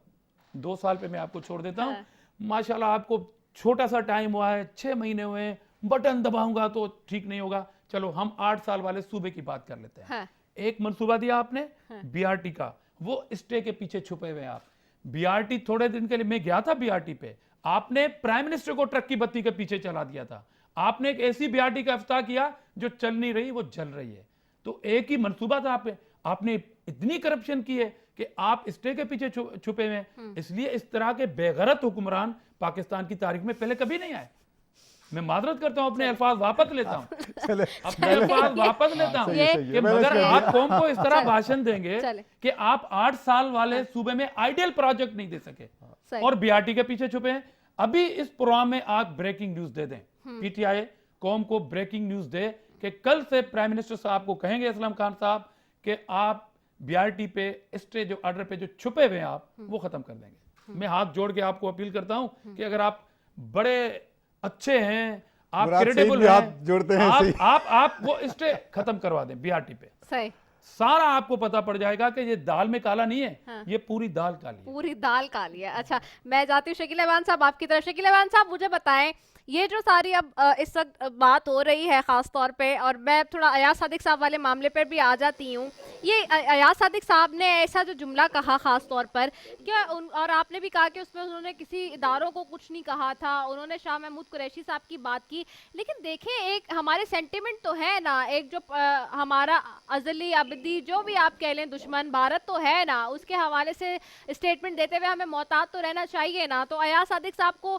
2 साल पे मैं आपको छोड़ देता हूं। माशाल्लाह आपको छोटा सा टाइम हुआ है, 6 महीने हुए हैं, बटन दबाऊंगा तो ठीक नहीं होगा। चलो हम 8 साल वाले सूबे की बात कर लेते हैं। एक मंसूबा दिया आपने बीआरटी का, वो स्टे के पीछे छुपे हुए हैं आप। बीआरटी थोड़े दिन के लिए मैं गया था बीआरटी पे, आपने प्राइम मिनिस्टर को ट्रक की बत्ती के पीछे चला दिया था। आपने एक ऐसी बीआरटी का इफ्ताह किया जो चल नहीं रही, वो जल रही है। तो एक ही मंसूबा था आपने इतनी करप्शन की है कि आप स्टे के पीछे छुपे हुए हैं। इसलिए इस तरह के बेगरत हुक्मरान पाकिस्तान की तारीख में पहले कभी नहीं आए। मैं माजरत करता हूं, अपने अल्फाज वापस लेता हूं, अपने अल्फाज वापस लेता हूं कि मगर आप कौम को इस तरह भाषण देंगे कि आप 8 साल वाले सूबे में आइडियल प्रोजेक्ट नहीं दे सके और बीआरटी के पीछे छुपे हैं। अभी इस प्रोग्राम में आप ब्रेकिंग न्यूज दे दें, पीटीआई कौम को ब्रेकिंग न्यूज दे कि कल से प्राइम मिनिस्टर साहब को कहेंगे असलम खान साहब कि आप बीआरटी पे स्टे जो ऑर्डर पे जो छुपे हुए हैं आप वो खत्म कर देंगे। मैं हाथ जोड़ के आपको अपील करता हूं कि अगर आप बड़े अच्छे हैं, आप क्रेडिबल हैं, आप वो स्टे खत्म करवा दें बीआरटी पे। सही, सारा आपको पता पड़ जाएगा कि ये दाल में काला नहीं है, ये पूरी दाल काली है, पूरी दाल काली है। अच्छा, मैं जाती हूँ शकील अहमान साहब आपकी तरफ। शकील अहमान साहब मुझे बताएं, ये जो सारी अब इस वक्त बात हो रही है खास तौर पे, और मैं थोड़ा अयाज सादिक साहब वाले मामले पर भी आ जाती हूँ। ये अयाज सादिक साहब ने ऐसा जो जुमला कहा खास तौर पर, क्या और आपने भी कहा कि उसमें उन्होंने किसी इदारों को कुछ नहीं कहा था, उन्होंने शाह महमूद कुरैशी साहब की बात की, लेकिन देखें एक हमारे सेंटिमेंट तो है ना, एक जो हमारा अजली अबदी जो भी आप कह लें दुश्मन भारत तो है ना, उसके हवाले से स्टेटमेंट देते हुए हमें मोहतात तो रहना चाहिए ना। तो अयाज सादिक साहब को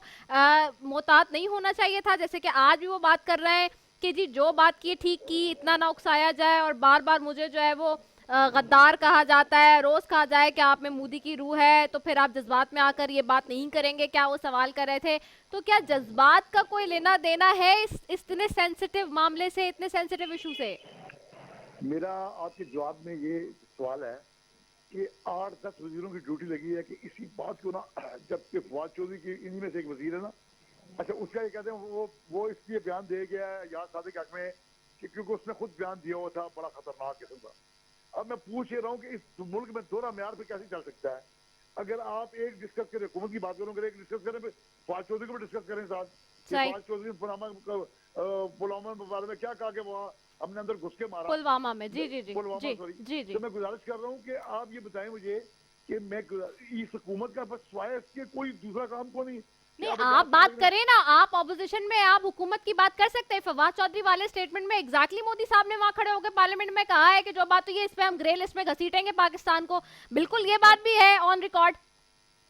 मोहतात नहीं होना चाहिए था, जैसे कि आज भी वो बात कर रहे हैं कि जी जो बात की ठीक की, इतना ना उकसाया जाए और बार बार मुझे जो है वो गद्दार कहा जाता है, रोज कहा जाए कि आप में मोदी की रूह है, तो फिर आप जज्बात में आकर ये बात नहीं करेंगे क्या? वो सवाल कर रहे थे। तो क्या जज्बात का कोई लेना देना है इस इतने सेंसिटिव मामले से, इतने सेंसिटिव इशू से? मेरा आपके जवाब में ये सवाल है कि 8-10 वजीरों की ड्यूटी लगी है कि इसी बात को ना, जबकि फवाद चौधरी की इन्हीं में से एक वजीर है ना, अच्छा उसका ये कहते हैं वो इसलिए बयान दे गया है याद सादिक हक में कि क्योंकि उसने खुद बयान दिया हुआ था बड़ा खतरनाक किस्म का। अब मैं पूछ ये रहा हूँ कि इस मुल्क में दोहरा म्यार पे कैसे चल सकता है? अगर आप एक डिस्कस करें, हुकूमत की बात करोगे, एक डिस्कस करें, फवाद चौधरी को भी डिस्कस करें साथ। फवाद चौधरी पुलवामा के बारे में क्या कहा कि वहाँ हमने अंदर घुस के मारा, पुलवामा में। जी जी जी पुलवामा, सॉरी। तो मैं गुजारिश कर रहा हूँ कि आप ये बताएं मुझे कि मैं इस हुकूमत का बस स्वाय इसके कोई दूसरा काम को नहीं, नहीं, अब आप क्या बात समझ में- करें ना, आप ऑपोजिशन में, आप हुकूमत की बात कर सकते हैं। फवाद चौधरी वाले स्टेटमेंट में एग्जैक्टली मोदी साहब ने वहां खड़े होकर पार्लियामेंट में कहा है कि जो बात हुई है इस पे हम ग्रे लिस्ट में घसीटेंगे पाकिस्तान को। बिल्कुल ये बात भी है ऑन रिकॉर्ड।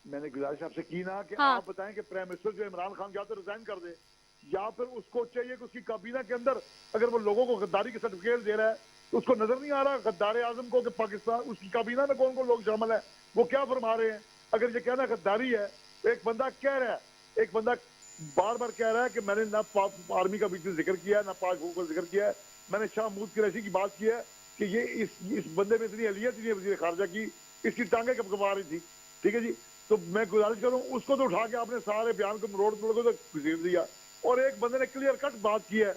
मैंने गुजारिश आपसे की ना कि हाँ। आप बताएं कि प्राइम मिनिस्टर जो इमरान खान या तो रिजाइन कर दे, या फिर उसको चाहिए कि उसकी काबीना के अंदर अगर वो लोगों को गद्दारी के सर्टिफिकेट दे रहा है तो उसको नजर नहीं आ रहा गद्दार आजम को कि पाकिस्तान उसकी काबीना में कौन कौन लोग शामिल है, वो क्या फरमा रहे हैं। अगर ये कहना गद्दारी है तो एक बंदा कह रहा है, एक बंदा बार बार कह रहा है कि मैंने ना आर्मी का बीच में जिक्र किया है ना पाक का जिक्र किया है, मैंने शाह महमूद कुरैशी की बात की है कि ये इस बंदे में इतनी अहलियत नहीं है वजीर खारजा की, इसकी टांगे कब कमा रही थी। ठीक है जी, तो मैं गुजारिश करूं उसको तो उठा के आपने सारे बयान को रोड तोड़ को तो घसीट दिया, और एक बंदे ने क्लियर कट बात की है,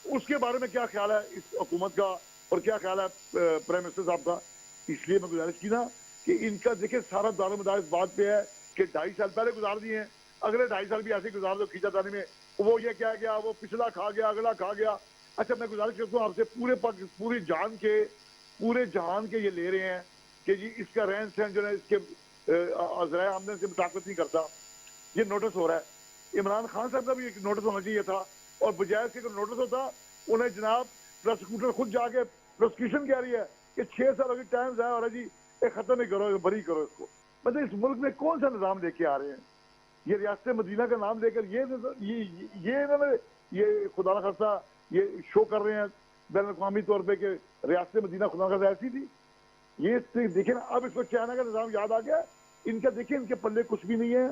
उसके बारे में क्या ख्याल है इस हुकूमत का और क्या ख्याल है प्राइम मिनिस्टर साहब का। इसलिए मैं गुजारिश की ना कि इनका देखिए सारा दारोमदार इस बात पे है कि 2.5 साल पहले गुजार दिए हैं, अगले 2.5 साल भी ऐसे गुजार दो खींचातानी में, वो ये क्या गया, वो पिछला खा गया, अगला खा गया। अच्छा मैं गुजारिश करता हूँ आपसे, पूरे जहान के ये ले रहे हैं कि जी इसका रहन सहन जो है इसके अजराय आमदन से मुताबिक नहीं करता, ये नोटिस हो रहा है। इमरान खान साहब का भी एक नोटिस होना चाहिए था, और बजाय इसके नोटिस होता उन्हें जनाब प्रोसिक्यूटर खुद जाके प्रोसिक्यूशन कह रही है कि 6 साल अभी टाइम जाया हो रहा है जी, ये खत्म ही करो, बरी करो इसको। मतलब इस मुल्क में कौन सा निजाम लेके आ रहे हैं, ये रियासत मदीना का नाम लेकर ये इन्होंने ये खुदा न खास्ता ये शो कर रहे हैं बैन अवी तौर पर कि रियासत मदीना खुदा न खास्ता ऐसी थी। ये देखिए ना, अब इसको चाइना का निजाम याद आ गया इनका, देखिए इनके पल्ले कुछ भी नहीं है,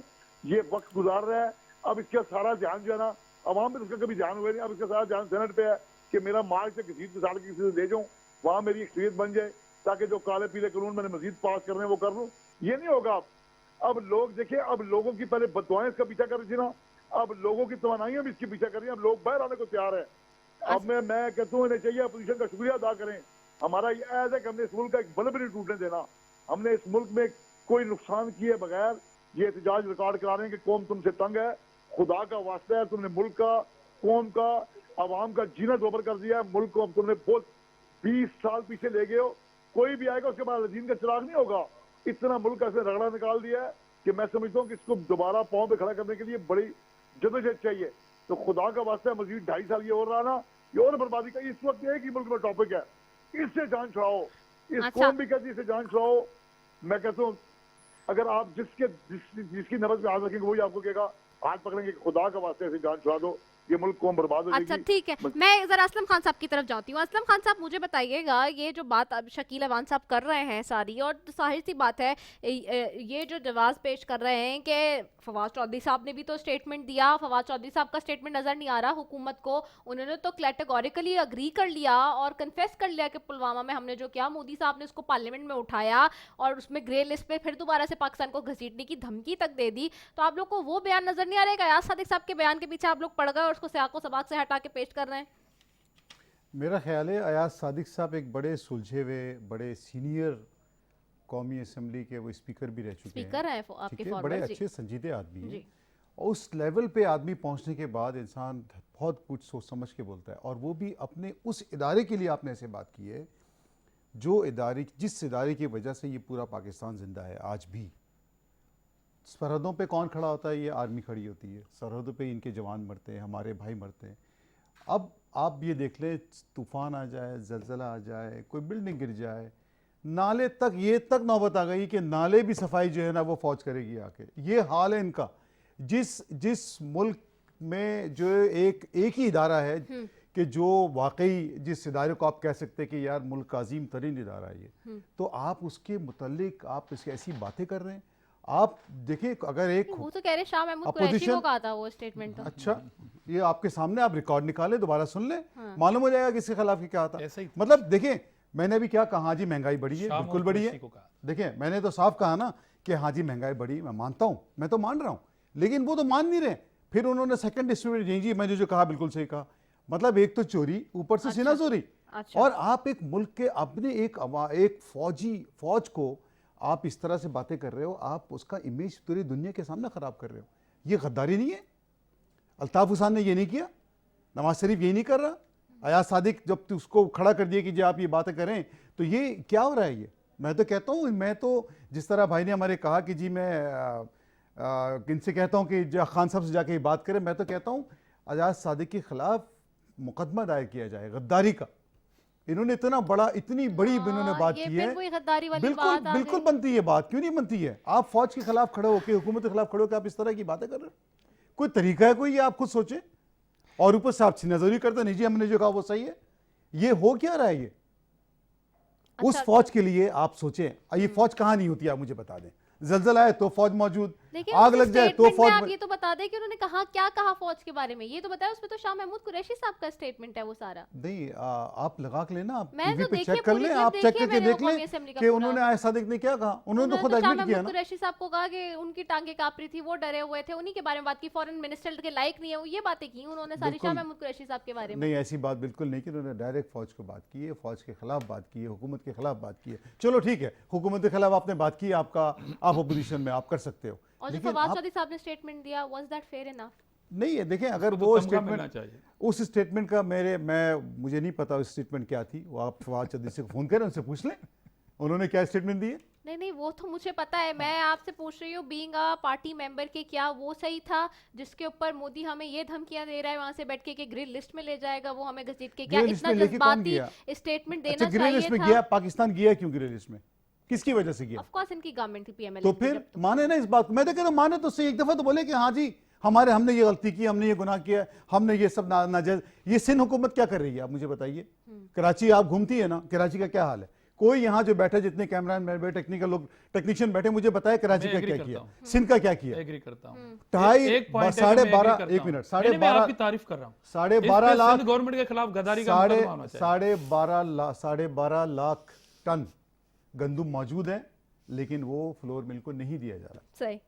ये वक्त गुजार रहा है। अब इसका सारा ध्यान जो है ना, अवाम में इसका कभी ध्यान हुआ नहीं, अब इसका सारा ध्यान सेनेट पे है कि मेरा मार्च से किसी मिसाल किसी से ले जाऊं, वहां मेरी एक्सपीरियंस बन जाए, ताकि जो काले पीले कानून मैंने मजीद पास करने वो कर लूं। ये नहीं होगा। अब लोग देखिए, अब लोगों की पहले बददुआएं इसका पीछा कर रही थी ना, अब लोगों की तमन्नाइयां भी इसकी पीछा कर रही हैं, अब लोग बाहर आने को तैयार है। अब मैं कहता हूँ इन्हें चाहिए अपोजिशन का शुक्रिया अदा करें। हमारा ये ऐज है कि हमने इस मुल्क का एक बल्ब नहीं टूटने देना, हमने इस मुल्क में कोई नुकसान किए बगैर ये एहतजाज रिकॉर्ड करा रहे हैं कि कौम तुमसे तंग है, खुदा का वास्ता है, तुमने मुल्क का, कौम का, आवाम का जीना दोबर कर दिया है, मुल्क को अब तुमने बहुत 20 साल पीछे ले गए हो। कोई भी आएगा उसके बाद दीन का चिराग नहीं होगा। इतना मुल्क ऐसे रगड़ा निकाल दिया है कि मैं समझता हूँ कि इसको दोबारा पाँव पे खड़ा करने के लिए बड़ी जदोजहद चाहिए। तो खुदा का वास्ता है मजीद 2.5 साल ये और रहा ना, ये और बर्बादी का इस वक्त एक ही मुल्क में टॉपिक है, इससे जान छुड़ाओ। इस अच्छा। कौम भी कहती है इससे जान छुड़ाओ। मैं कहता हूँ अगर आप जिसकी नब्ज में हाथ रखेंगे वही आपको कहेगा, हाथ पकड़ेंगे खुदा का वास्ते ऐसे जान छुड़ा दो, ये मुल्क कौम बर्बाद हो अच्छा जाएगी। ठीक है, मैं जरा असलम खान साहब की तरफ जाती हूँ। असलम खान साहब मुझे बताइएगा, ये जो बात अब शकील अवान साहब कर रहे हैं सारी, और जाहिर सी बात है ये जो जवाब पेश कर रहे हैं कि फवाद चौधरी साहब ने भी तो स्टेटमेंट दिया, फवाद चौधरी साहब का स्टेटमेंट नज़र नहीं आ रहा हुकूमत को, उन्होंने तो कैटेगोरिकली अग्री कर लिया और कन्फेस कर लिया कि पुलवामा में हमने जो किया, मोदी साहब ने उसको पार्लियामेंट में उठाया और उसमें ग्रे लिस्ट पे फिर दोबारा से पाकिस्तान को घसीटने की धमकी तक दे दी। तो आप लोग को वो बयान नज़र नहीं आ रहा है? अयाज सादिक साहब के बयान के पीछे आप लोग पड़ गए और उसको सियाको सबाक से हटा के पेश कर रहे हैं। मेरा ख्याल है अयाज सादिक साहब एक बड़े सुलझे हुए, बड़े सीनियर कौमी असम्बली के वो स्पीकर भी रह चुके स्पीकर हैं ठीक आपके है, फॉरवर्ड बड़े जी। अच्छे संजीदे आदमी हैं। जी। और उस लेवल पे आदमी पहुंचने के बाद इंसान बहुत कुछ सोच समझ के बोलता है, और वो भी अपने उस इदारे के लिए आपने ऐसे बात की है जिस इदारे की वजह से ये पूरा पाकिस्तान जिंदा है आज भी। सरहदों पे कौन खड़ा होता है? ये आर्मी खड़ी होती है। सरहदों पे इनके जवान मरते हैं, हमारे भाई मरते हैं। अब आप ये देख लें, तूफ़ान आ जाए, जलज़ला आ जाए, कोई बिल्डिंग गिर जाए, नाले तक ये तक नौबत आ गई कि नाले भी सफाई जो है ना वो फौज करेगी आके। ये हाल है इनका। जिस मुल्क में जो एक ही इदारा है कि जो वाकई जिस इदारे को आप कह सकते हैं कि यार मुल्क का अजीम तरीन इदारा है ये, तो आप उसके मुतल्लिक आप इसकी ऐसी बातें कर रहे हैं। आप देखिए, अगर एक वो तो कह रहे शाह महमूद कुरैशी को कहा था वो स्टेटमेंट। तो अच्छा, ये आपके सामने, आप रिकॉर्ड निकालें, दोबारा सुन लें, मालूम हो जाएगा किसके खिलाफ क्या था। ऐसा ही था। मतलब देखिए, मैंने अभी क्या कहा, हाँ जी महंगाई बढ़ी है, शाह बिल्कुल महमूद बढ़ी है। कुरैशी को कहा। देखिए मैंने तो साफ कहा ना कि हाँ जी महंगाई बढ़ी, मैं मानता हूँ, मैं तो मान रहा हूँ, लेकिन वो तो मान नहीं रहे। फिर उन्होंने सेकंड एस्टिमेट जी मैंने जो कहा बिल्कुल सही कहा। मतलब एक तो चोरी, ऊपर से सीना चोरी। अच्छा। और आप एक मुल्क के अपने एक फौज को आप इस तरह से बातें कर रहे हो, आप उसका इमेज पूरी दुनिया के सामने खराब कर रहे हो। ये गद्दारी नहीं है? अल्ताफ हुसैन ने ये नहीं किया, नवाज शरीफ यही नहीं कर रहा, अयाज सादिक जब उसको खड़ा कर दिया कि जी आप ये बातें करें, तो ये क्या हो रहा है? ये मैं तो कहता हूँ, मैं तो जिस तरह भाई ने हमारे कहा कि जी मैं इनसे कहता हूं कि खान साहब से जाके ये बात करें। मैं तो कहता हूं आजाद सादिक के खिलाफ मुकदमा दायर किया जाए गद्दारी का। इन्होंने इतना बड़ा, इतनी बड़ी इन्होंने बात ये की फिर है। वही गद्दारी वाली बिल्कुल बात आ बिल्कुल गई। बनती है बात, क्यों नहीं बनती है? आप फौज के खिलाफ खड़े होकर, हुकूमत के खिलाफ खड़े होकर आप इस तरह की बातें कर रहे हो? कोई तरीका है कोई? ये आप खुद सोचें। और ऊपर से आप नजरी करते नहीं जी हमने जो कहा वो सही है। ये हो क्या रहा है? ये उस अच्छा, फौज के लिए आप सोचें, ये फौज कहां नहीं होती आप मुझे बता दें। जलजला आए तो फौज मौजूद, लेकिन आग उस लग जाए तो स्टेटमेंट में फौज आप ये तो बता दें कि उन्होंने कहा क्या कहा फौज के बारे में, ये तो बताया। उसमें तो शाह महमूद कुरैशी साहब का स्टेटमेंट है वो सारा। नहीं, आप लगा के लेना, आप मैंने टीवी तो पे देखी है, चेक कर पूरी लें, क्लिप आप चेक देखी है करके मैंने देख वो लें कौमी असेंबली का कि पूरा। उन्होंने आय सादिक ने क्या कहा। उन्होंने तो खुद शाह एडमिट किया महमूद ना। कुरैशी साहब को कहा कि उनकी टांगे कांप रही थी, वो डरे हुए थे, उन्हीं के बारे में बात की। फॉरेन मिनिस्टर के लायक नहीं है वो, ये बातें की उन्होंने सारी शाह बिल्कुल। महमूद कुरैशी साहब के बारे में। नहीं, ऐसी बात बिल्कुल नहीं कि उन्होंने डायरेक्ट फौज को बात की है, फौज के खिलाफ बात की है, हुकूमत के खिलाफ बात की है। चलो ठीक है, हुकूमत के खिलाफ आपने बात की, आपका आप अपोजिशन में आप कर सकते हो। और जो लेकिन फवाद आप चौधरी साहब ने स्टेटमेंट दिया, वाज दैट फेयर इनफ? नहीं है। देखें, अगर उसको वो तो तमगा मिलना स्टेटमेंट, चाहिए। उस स्टेटमेंट का मुझे नहीं पता उस स्टेटमेंट क्या थी। वो आप फवाद चौधरी से फोन करें, उनसे पूछ लें उन्होंने क्या स्टेटमेंट दी है। नहीं नहीं, वो तो मुझे पता है। मैं आपसे पूछ रही हूँ बीइंग अ पार्टी मेंबर के, क्या वो सही था जिसके ऊपर मोदी हमें ये धमकियां दे रहा है वहां से बैठ के कि ग्रे लिस्ट में ले जाएगा वो हमें घसीट के? क्या ग्रे लिस्ट इतना में लेके कौन जज्बाती गया? स्टेटमेंट अच्छा, देना ग्रे लिस्ट चाहिए में था? गया? पाकिस्तान गया क्यों ग्रे लिस्ट में? किसकी वजह से गया? ऑफ कोर्स इनकी गवर्नमेंट थी पीएमएल। तो फिर माने ना इस बात को। मैं तो कह रहा हूं माने तो सही, एक दफा तो बोले कि हाँ जी हमने ये गलती की, हमने ये गुनाह किया, हमने ये सब नाजायज। ये सिंध हुकूमत क्या कर रही है आप मुझे बताइए। कराची आप घूमती है ना, कराची का क्या हाल है? कोई यहाँ जो बैठे, जितने कैमरामैन बैठे, टेक्निकल लोग, टेक्नीशियन बैठे, मुझे बताया कराची मैं का एग्री क्या करता किया, हूं। सिंध का क्या किया। एग्री करता हूं। ढाई एक point है कि साढ़े मैं agree बारह, करता एक हूं। मिनट, नहीं, साढ़े नहीं, मैं बारह, आपकी तारीफ कर रहा हूं। साढ़े इस पे 12 लाख, सिंध गवर्नमेंट के खिलाफ गद्दारी का मुकदमा होना चाहिए। साढ़े बारह लाख टन गंदुम मौजूद है, लेकिन वो फ्लोर मिल को नहीं दिया जा रहा। सही।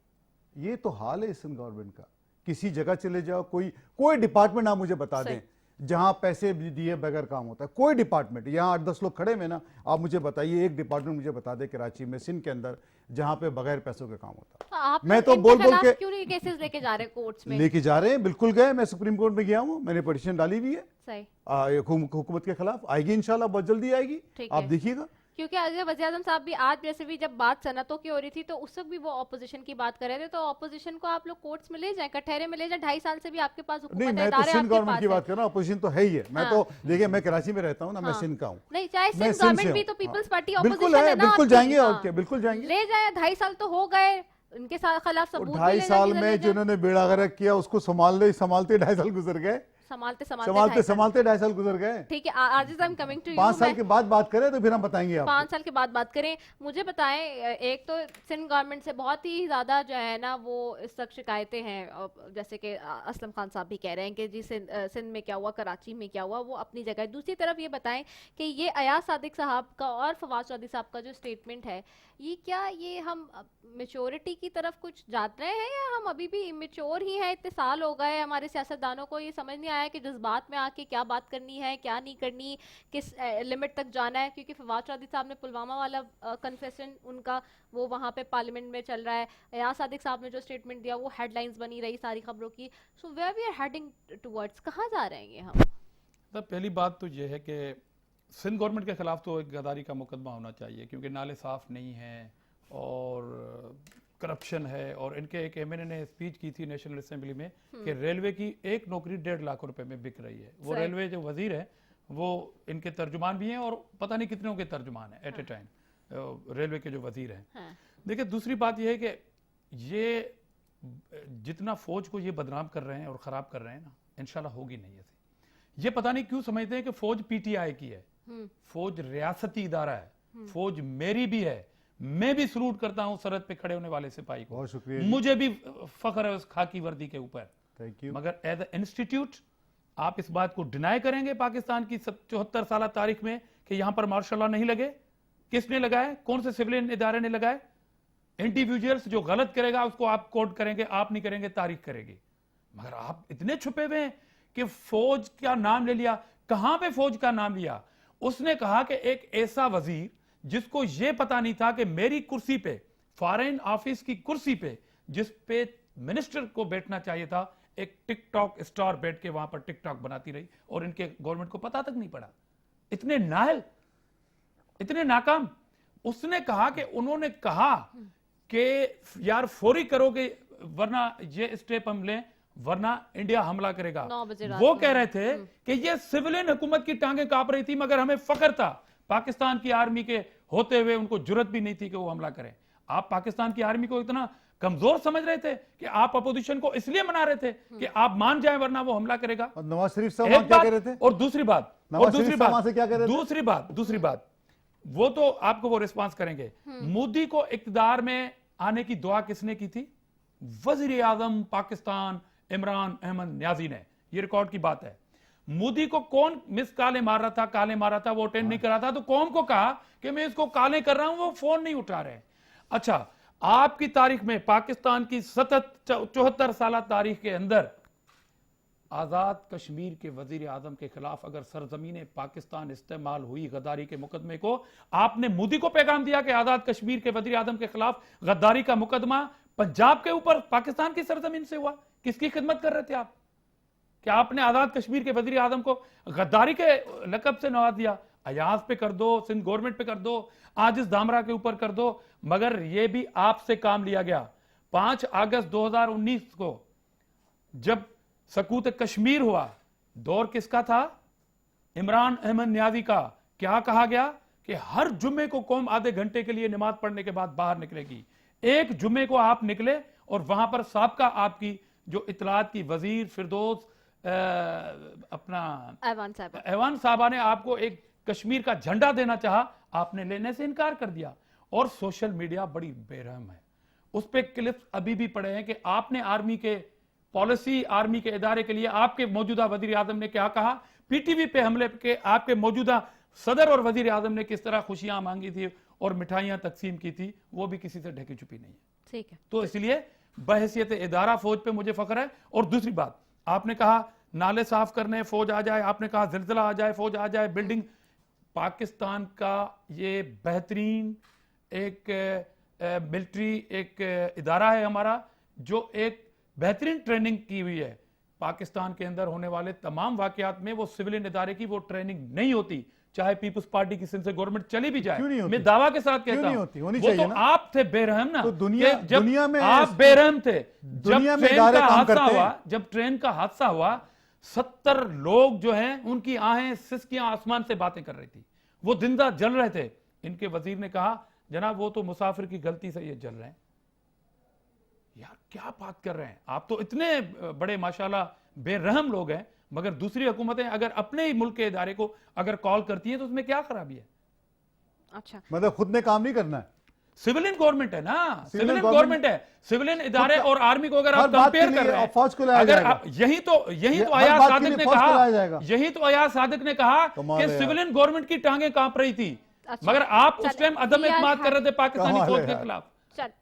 ये तो हाल है सिंध गवर्नमेंट का। किसी जगह चले जाओ, कोई डिपार्टमेंट आप मुझे बता दें जहां पैसे भी दिए बगैर काम होता है। कोई डिपार्टमेंट, यहाँ 8-10 लोग खड़े में ना, आप मुझे बताइए एक डिपार्टमेंट मुझे बता दे कराची में, सिंध के अंदर, जहां पे बगैर पैसों के काम होता है। आप मैं तो इनके बोल खिलाफ के क्यों नहीं केसेस लेके जा रहे कोर्ट्स में? लेके जा रहे हैं, बिल्कुल गए। मैं सुप्रीम कोर्ट में गया हूं, मैंने पिटीशन डाली हुई है सही। हुकूमत के खिलाफ। आएगी इंशाल्लाह, बहुत जल्दी आएगी, ठीक आप है। देखिएगा। क्योंकि अगर वज़ीर आज़म साहब भी आज जैसे भी जब बात सनतों की हो रही थी तो उस वक्त भी वो ऑपोजिशन की बात कर रहे थे, तो ऑपोजिशन को आप लोग कोर्ट्स में ले जाएं, कटहरे में ले जाएं। 2.5 साल से भी आपके पास नहीं, हुकूमत है, मैं तो इदारे सिंध आपके गवर्नमेंट पास की है। बात कर रहा हूँ, अपोजिशन तो है ही है। मैं तो देखिए, मैं कराची में रहता हूँ ना, मैं हाँ। सिंध का हूँ। नहीं, चाहे मैं सिंध सिंध गवर्नमेंट से भी हूँ। तो पीपल्स पार्टी बिल्कुल ऑपोजिशन है, है ना बिल्कुल आपकी। जाएंगे, और हाँ। क्या, बिल्कुल जाएंगे। ले जाए, 2.5 साल तो हो गए, उनके खिलाफ सबूत भी 2.5 ले साल जाए, में जिन्होंने बेड़ा गर्क किया उसको संभालते 2.5 साल गुजर गए। संभालते संभालते 2.5 साल। संभालते 2.5 साल गुजर गए। ठीक है, Aajiz, I am coming to you. 5 साल के बाद बात करें तो फिर हम बताएंगे आपको। 5 साल के बाद बात करें। मुझे बताएं, एक तो सिंध गवर्नमेंट से बहुत ही ज़्यादा जो है ना वो इस तक शिकायतें हैं, जैसे कि असलम खान साहब भी कह रहे हैं कि जी सिंध में क्या हुआ, कराची में क्या हुआ, वो अपनी जगह है। दूसरी तरफ ये बताएं कि ये अयाज सादिक साहब का और फवाद चौधरी साहब का जो स्टेटमेंट है, ये क्या ये हम मेच्योरिटी की तरफ कुछ जा रहे हैं या हम अभी भी इमेच्योर ही हैं? इतने साल हो गए हमारे सियासतदानों को ये समझ नहीं आया कि जज्बात में आके क्या बात करनी है, क्या नहीं करनी, किस लिमिट तक जाना है। क्योंकि फवाद चौधरी साहब ने पुलवामा वाला कन्फेशन उनका वो वहाँ पे पार्लियामेंट में चल रहा है। अयाज सादिक साहब ने जो स्टेटमेंट दिया वो हेडलाइंस बनी रही सारी खबरों की। So where we are heading towards, कहाँ जा रहे हैं हम? तो पहली बात तो ये है कि सिंध गवर्नमेंट के खिलाफ तो एक गद्दारी का मुकदमा होना चाहिए, क्योंकि नाले साफ नहीं हैं और करप्शन है। और इनके एक एमएनए ने स्पीच की थी नेशनल असेंबली में कि रेलवे की एक नौकरी 1.5 लाख रुपए में बिक रही है। वो रेलवे जो वजीर है वो इनके तर्जुमान भी हैं और पता नहीं कितनों के तर्जुमान हैं एट ए टाइम, रेलवे के जो वजीर हैं। देखिए, दूसरी बात यह है कि ये जितना फौज को ये बदनाम कर रहे हैं और ख़राब कर रहे हैं ना, इंशाल्लाह होगी नहीं ऐसी। ये पता नहीं क्यों समझते हैं कि फौज पीटीआई की है। फौज रियासती इदारा है, फौज मेरी भी है। मैं भी सलूट करता हूं सरहद पे खड़े होने वाले सिपाही को, बहुत शुक्रिया, मुझे भी फख्र है उस खाकी वर्दी के ऊपर। Thank you. मगर एज ए इंस्टीट्यूट आप इस बात को डिनाई करेंगे पाकिस्तान की 74 साल तारीख में कि यहां पर मार्शल लॉ नहीं लगे? किसने लगाए? कौन से सिविलियन इदारे ने लगाए? इंडिविजुअल्स जो गलत करेगा उसको आप कोड करेंगे, आप नहीं करेंगे, तारीख करेगी। मगर आप इतने छुपे हुए हैं कि फौज का नाम ले लिया। कहां पे फौज का नाम लिया? उसने कहा कि एक ऐसा वजीर जिसको यह पता नहीं था कि मेरी कुर्सी पे, फॉरेन ऑफिस की कुर्सी पे, जिस पे मिनिस्टर को बैठना चाहिए था, एक टिकटॉक स्टार बैठ के वहां पर टिकटॉक बनाती रही और इनके गवर्नमेंट को पता तक नहीं पड़ा। इतने नाहल, इतने नाकाम। उसने कहा कि उन्होंने कहा कि यार फौरी करो कि वरना ये स्टेप हम लें, वरना इंडिया हमला करेगा। 9 बजे रात वो में। कह रहे थे कि ये सिविलियन हुकूमत की टांगें कांप रही थी, मगर हमें फख्र था पाकिस्तान की आर्मी के होते हुए, उनको जुर्रत भी नहीं थी कि वो हमला करें। आप पाकिस्तान की आर्मी को इतना कमजोर समझ रहे थे कि आप अपोजिशन को इसलिए मना रहे थे कि आप मान जाएं वरना वो हमला करेगा। और नवाज शरीफ साहब एक वहाँ क्या बात, कह रहे थे? और दूसरी बात, नवाज शरीफ साहब वहाँ से क्या कह रहे थे? दूसरी बात, वो तो आपको वो रिस्पांस करेंगे। मोदी को इक्तदार में आने की दुआ किसने की थी? वजीर आजम पाकिस्तान इमरान अहमद न्याजी ने। ये रिकॉर्ड की बात है। मोदी को कौन मिस काले मार रहा था, काले मार रहा था, वो अटेंड नहीं कर रहा था, तो कौम को कहा कि मैं इसको काले कर रहा हूं, वो फोन नहीं उठा रहे। अच्छा, आपकी तारीख में, पाकिस्तान की सतत 74 साल तारीख के अंदर आजाद कश्मीर के वजीर आजम के खिलाफ अगर सरजमीन पाकिस्तान इस्तेमाल हुई गद्दारी के मुकदमे को, आपने मोदी को पैगाम दिया कि आजाद कश्मीर के वजीर आजम के खिलाफ गद्दारी का मुकदमा पंजाब के ऊपर पाकिस्तान की सरजमीन से हुआ। किसकी खिदमत कर रहे थे आप? क्या आपने आजाद कश्मीर के वजीर आजम को गद्दारी के लकब से नवाज दिया? अयाज पे कर दो, सिंध गवर्नमेंट पे कर दो, आजिज दामरा के ऊपर कर दो, मगर यह भी आपसे काम लिया गया। 5 अगस्त 2019 को जब सकूत कश्मीर हुआ, दौर किसका था? इमरान अहमद न्याजी का। क्या कहा गया कि हर जुम्मे को कौम आधे घंटे के लिए नमाज पढ़ने के बाद बाहर निकलेगी। एक जुम्मे को आप निकले और वहां पर साबका आपकी जो इतलात की वजीर फिरदौस अपना ऐवान साहबा ने आपको एक कश्मीर का झंडा देना चाहा, आपने लेने से इनकार कर दिया। और सोशल मीडिया बड़ी बेरहम है, उस पर क्लिप्स अभी भी पड़े हैं कि आपने आर्मी के पॉलिसी, आर्मी के इदारे के लिए आपके मौजूदा वजीर आजम ने क्या कहा, पीटीवी पे हमले के आपके मौजूदा सदर और वजीर आजम ने किस तरह खुशियां मांगी थी और मिठाइयां तकसीम की थी, वो भी किसी से ढकी छुपी नहीं है। ठीक है, तो इसलिए बहैसियत इदारा फौज पे मुझे फख्र है। और दूसरी बात, आपने कहा नाले साफ करने फौज आ जाए, आपने कहा जिलजिला आ जाए फौज आ जाए, बिल्डिंग। पाकिस्तान का ये बेहतरीन एक मिलिट्री एक इदारा है हमारा, जो एक बेहतरीन ट्रेनिंग की हुई है। पाकिस्तान के अंदर होने वाले तमाम वाकयात में वो सिविलियन इदारे की वो ट्रेनिंग नहीं होती, चाहे पीपुल्स पार्टी की सिंध से गवर्नमेंट चली भी जाए। मैं दावा के साथ कहता हूं, वो तो आप थे बेरहम ना। तो दुनिया में आप बेरहम थे। दुनिया जब में ट्रेन का काम हादसा करते हुआ, हैं। जब ट्रेन का हादसा हुआ, 70 लोग जो हैं उनकी आहें सिसकियां आसमान से बातें कर रही थी, वो जिंदा जल रहे थे। इनके वजीर ने कहा जनाब वो तो मुसाफिर की गलती से ये जल रहे हैं। यार क्या बात कर रहे हैं आप? तो इतने बड़े माशाल्लाह बेरहम लोग हैं, मगर दूसरी हुकूमतें अगर अपने ही मुल्क के इदारे को अगर कॉल करती हैं तो उसमें क्या खराबी है? अच्छा, मतलब खुद ने काम नहीं करना है। सिविलियन गवर्नमेंट है ना, सिविलियन गवर्नमेंट है। सिविलियन इदारे और आर्मी को अगर आप कंपेयर कर रहे हैं, फौज को लाया अगर जाएगा। आप यही तो अयाज सादिक ने कहा, यही तो अयाज सादिक ने कहा कि सिविलियन गवर्नमेंट की टांगें कांप रही थी। अच्छा, मगर आप उस टाइम अदम एतमाद कर रहे थे पाकिस्तानी फौज के खिलाफ।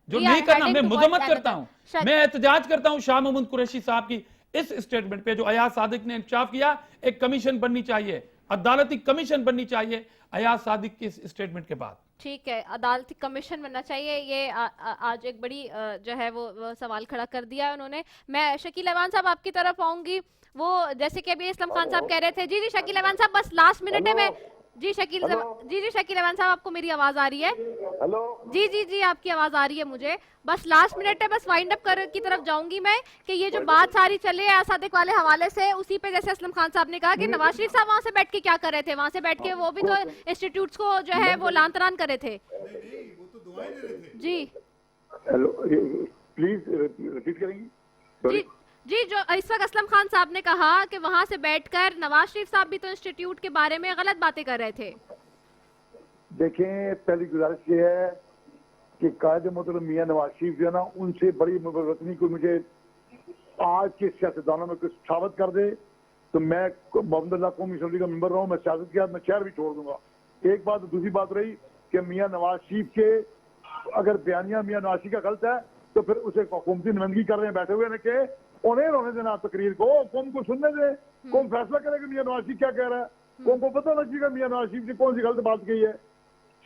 जो नहीं करना, मैं मुजम्मत करता हूं, मैं एहतजाज करता हूं शाह महमूद कुरैशी साहब की इस स्टेटमेंट पे जो अयाज सादिक ने इंकशाफ किया। एक कमीशन बननी चाहिए, अदालती कमीशन बननी चाहिए अयाज सादिक के इस स्टेटमेंट के बाद। ठीक है, अदालती कमीशन बनना चाहिए। ये आज एक बड़ी जो है वो सवाल खड़ा कर दिया है उन्होंने। मैं शकील अहमान साहब आपकी तरफ आऊंगी। वो जैसे कि अभी इस्लाम खान साहब कह रहे थे, जी शकील अहमान साहब बस लास्ट मिनट है। मैं जी शकील अहमान साहब आपको मेरी आवाज आ रही है? हेलो जी आपकी आवाज आ रही है मुझे। बस लास्ट मिनट है, बस वाइंड अप कर की तरफ जाऊंगी मैं कि ये जो बात सारी चले सादिक वाले हवाले से, उसी पे जैसे असलम खान साहब ने कहा कि नवाज शरीफ साहब वहां से बैठ के क्या कर रहे थे, वहां से बैठ के वो भी तो इंस्टीट्यूट्स को जो है वो लान तरान कर रहे थे। जी हेलो, प्लीज रिपीट करेंगी? जी जो इस वक्त असलम खान साहब ने कहा कि वहां से बैठकर नवाज शरीफ साहब भी तो इंस्टीट्यूट के बारे में गलत बातें कर रहे थे। देखें, पहली गुजारिश ये है कि कायदे मोहतरम मियां नवाज शरीफ जो है ना, उनसे बड़ी मुबरकनी को मुझे आज के सियासतदानों में कुछ साबित कर दे तो मैं मोहम्मद कौमी असम्बली का मेंबर रहा हूँ, मैं सियासत के बाद मैं शहर भी छोड़ दूंगा। एक बात। दूसरी बात रही कि मियां नवाज शरीफ के अगर बयानिया मियां नवाज शरीफ का गलत है तो फिर उसे हुकूमती नुमाइंदगी कर रहे हैं बैठे हुए ने के उन्हें होने देना तकरीर को, कौम को सुनने दे, कौन फैसला करेगा मियां नवाज शरीफ क्या कह रहा है। कौम को पता लग जाएगा मियां नवाज शरीफ ने कौन सी गलत बात कही है।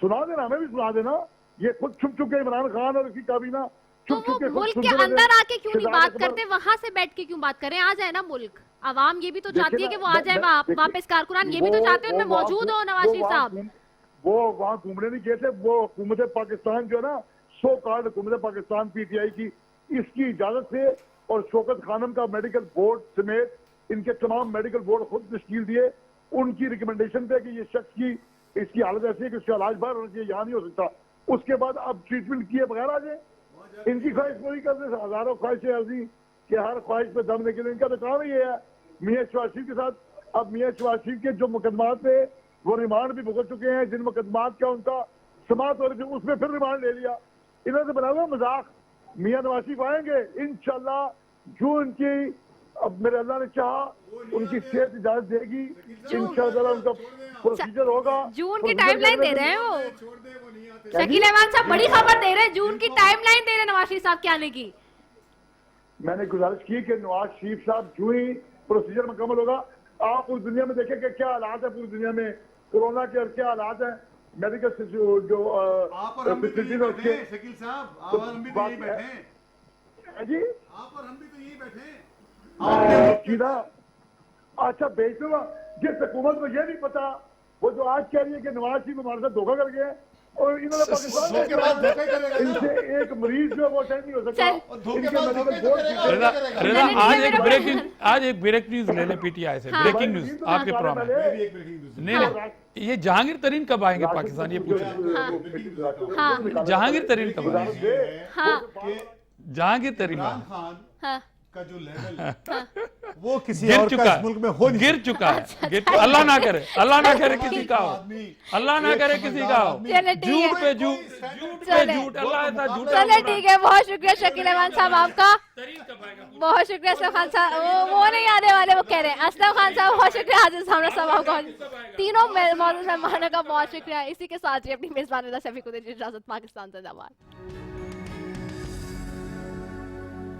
सुना देना, हमें भी सुना देना। ये खुद छुप चुके इमरान खान और उसकी काबीना तो वो मुल्क के अंदर आके क्यों नहीं बात करते, वहां से बैठ के क्यों बात करें? आ जाए ना मुल्क, आवाम ये भी तो चाहती है कि वो आ जाए वापस, कारकुनान ये भी तो चाहते हैं उनमें मौजूद हो नवाज शरीफ साहब। वो वहाँ घूमने नहीं गए थे, वो हुकूमत पाकिस्तान जो है ना, सो कॉल्ड हुकूमत पाकिस्तान पीटीआई की, इसकी इजाजत से और शौकत खानम का मेडिकल बोर्ड समेत इनके तमाम मेडिकल बोर्ड खुद तश्कील दिए, उनकी रिकमेंडेशन पे कि ये शख्स की इसकी हालत ऐसी है कि उसका इलाज बाहर होना चाहिए, यहाँ नहीं हो सकता। उसके बाद अब ट्रीटमेंट किए बगैर आ जाए, इनकी ख्वाहिश पूरी करने से हजारों ख्वाहिशें ऐसी कि हर ख्वाहिश पे दम निकले। इनका तो काम ही ये है मियाँ शहबाज शरीफ के साथ। अब मियाँ शहबाज शरीफ के जो मुकदमात पे वो रिमांड भी भुगत चुके हैं, जिन मुकदमात का उनका समाप्त हो रही थी उसमें फिर रिमांड ले लिया। इन्होंने बना हुआ मजाक। मियाँ नवाज शरीफ आएंगे इंशाल्लाह, जो इनकी अब मेरे अल्लाह ने चाहा उनकी सेहत इजाजत देगी, इंशाल्लाह उनका प्रोसीजर होगा। जून की टाइमलाइन दे रहे हैं वो, शकील अहमद साहब बड़ी खबर दे रहे हैं, जून की टाइमलाइन दे रहे हैं नवाज शरीफ साहब के आने की। मैंने गुजारिश की कि नवाज शरीफ साहब जो ही प्रोसीजर मुकम्मल होगा, आप पूरी दुनिया में देखें कि क्या हालात है, पूरी दुनिया में कोरोना के क्या हालात है, मेडिकल जो आप और हम भी तो यही बैठे हैं, शकील साहब, आप और हम भी तो यही बैठे हैं जी, आप और हम भी तो यही बैठे हैं। सीधा अच्छा भेज दो। जिस हुकूमत को ये नहीं पता, वो जो आज कह रही है कि नवाज शरीफ हमारे साथ धोखा कर गया और इन्होंने पाकिस्तान में धोखे बाद धोखा ही करेगा ना। इनसे एक मरीज जो है वो अटेंड नहीं हो सकता। चल। और धोखे इनके बाद मेडिकल धोखे बोर्ड करेगा। रजा रजा चलिए, आज ये एक मेरा ब्रेकिंग आज एक ब्रेक न्यूज ले ले पीटीआई से, ब्रेकिंग न्यूज आपके प्रोग्राम में। मैं भी एक ब्रेकिंग न्यूज़ नहीं नहीं, ये जहांगीर तरीन कब आएंगे पाकिस्तान, ये पूछ रहे हाँ। जहांगीर तरीन कब आएंगे, हाँ जहांगीर तरीन इमरान खान हाँ का जो लेवल है वो किसी गिर और चुका का है, इस मुल्क में हो नहीं गिर चुका है, अल्लाह ना करे, अल्लाह ना करे किसी का हो, अल्लाह ना करे किसी का हो, चले ठीक है। झूठ पे झूठ, झूठ पे चले। झूठ, अल्लाह ऐसा झूठ चले ठीक है, बहुत शुक्रिया शकील अहमद साहब आपका, बहुत शुक्रिया असलम खान साहब। वो नहीं आने वाले, वो कह रहे हैं असलम खान साहब, बहुत शुक्रिया हाजिर सामने साहब आपका, तीनों मौजूद मेहमानों का बहुत शुक्रिया। इसी के साथ ही अपनी मेजबान रज़ा शफीक को दीजिए इजाजत। पाकिस्तान जिंदाबाद।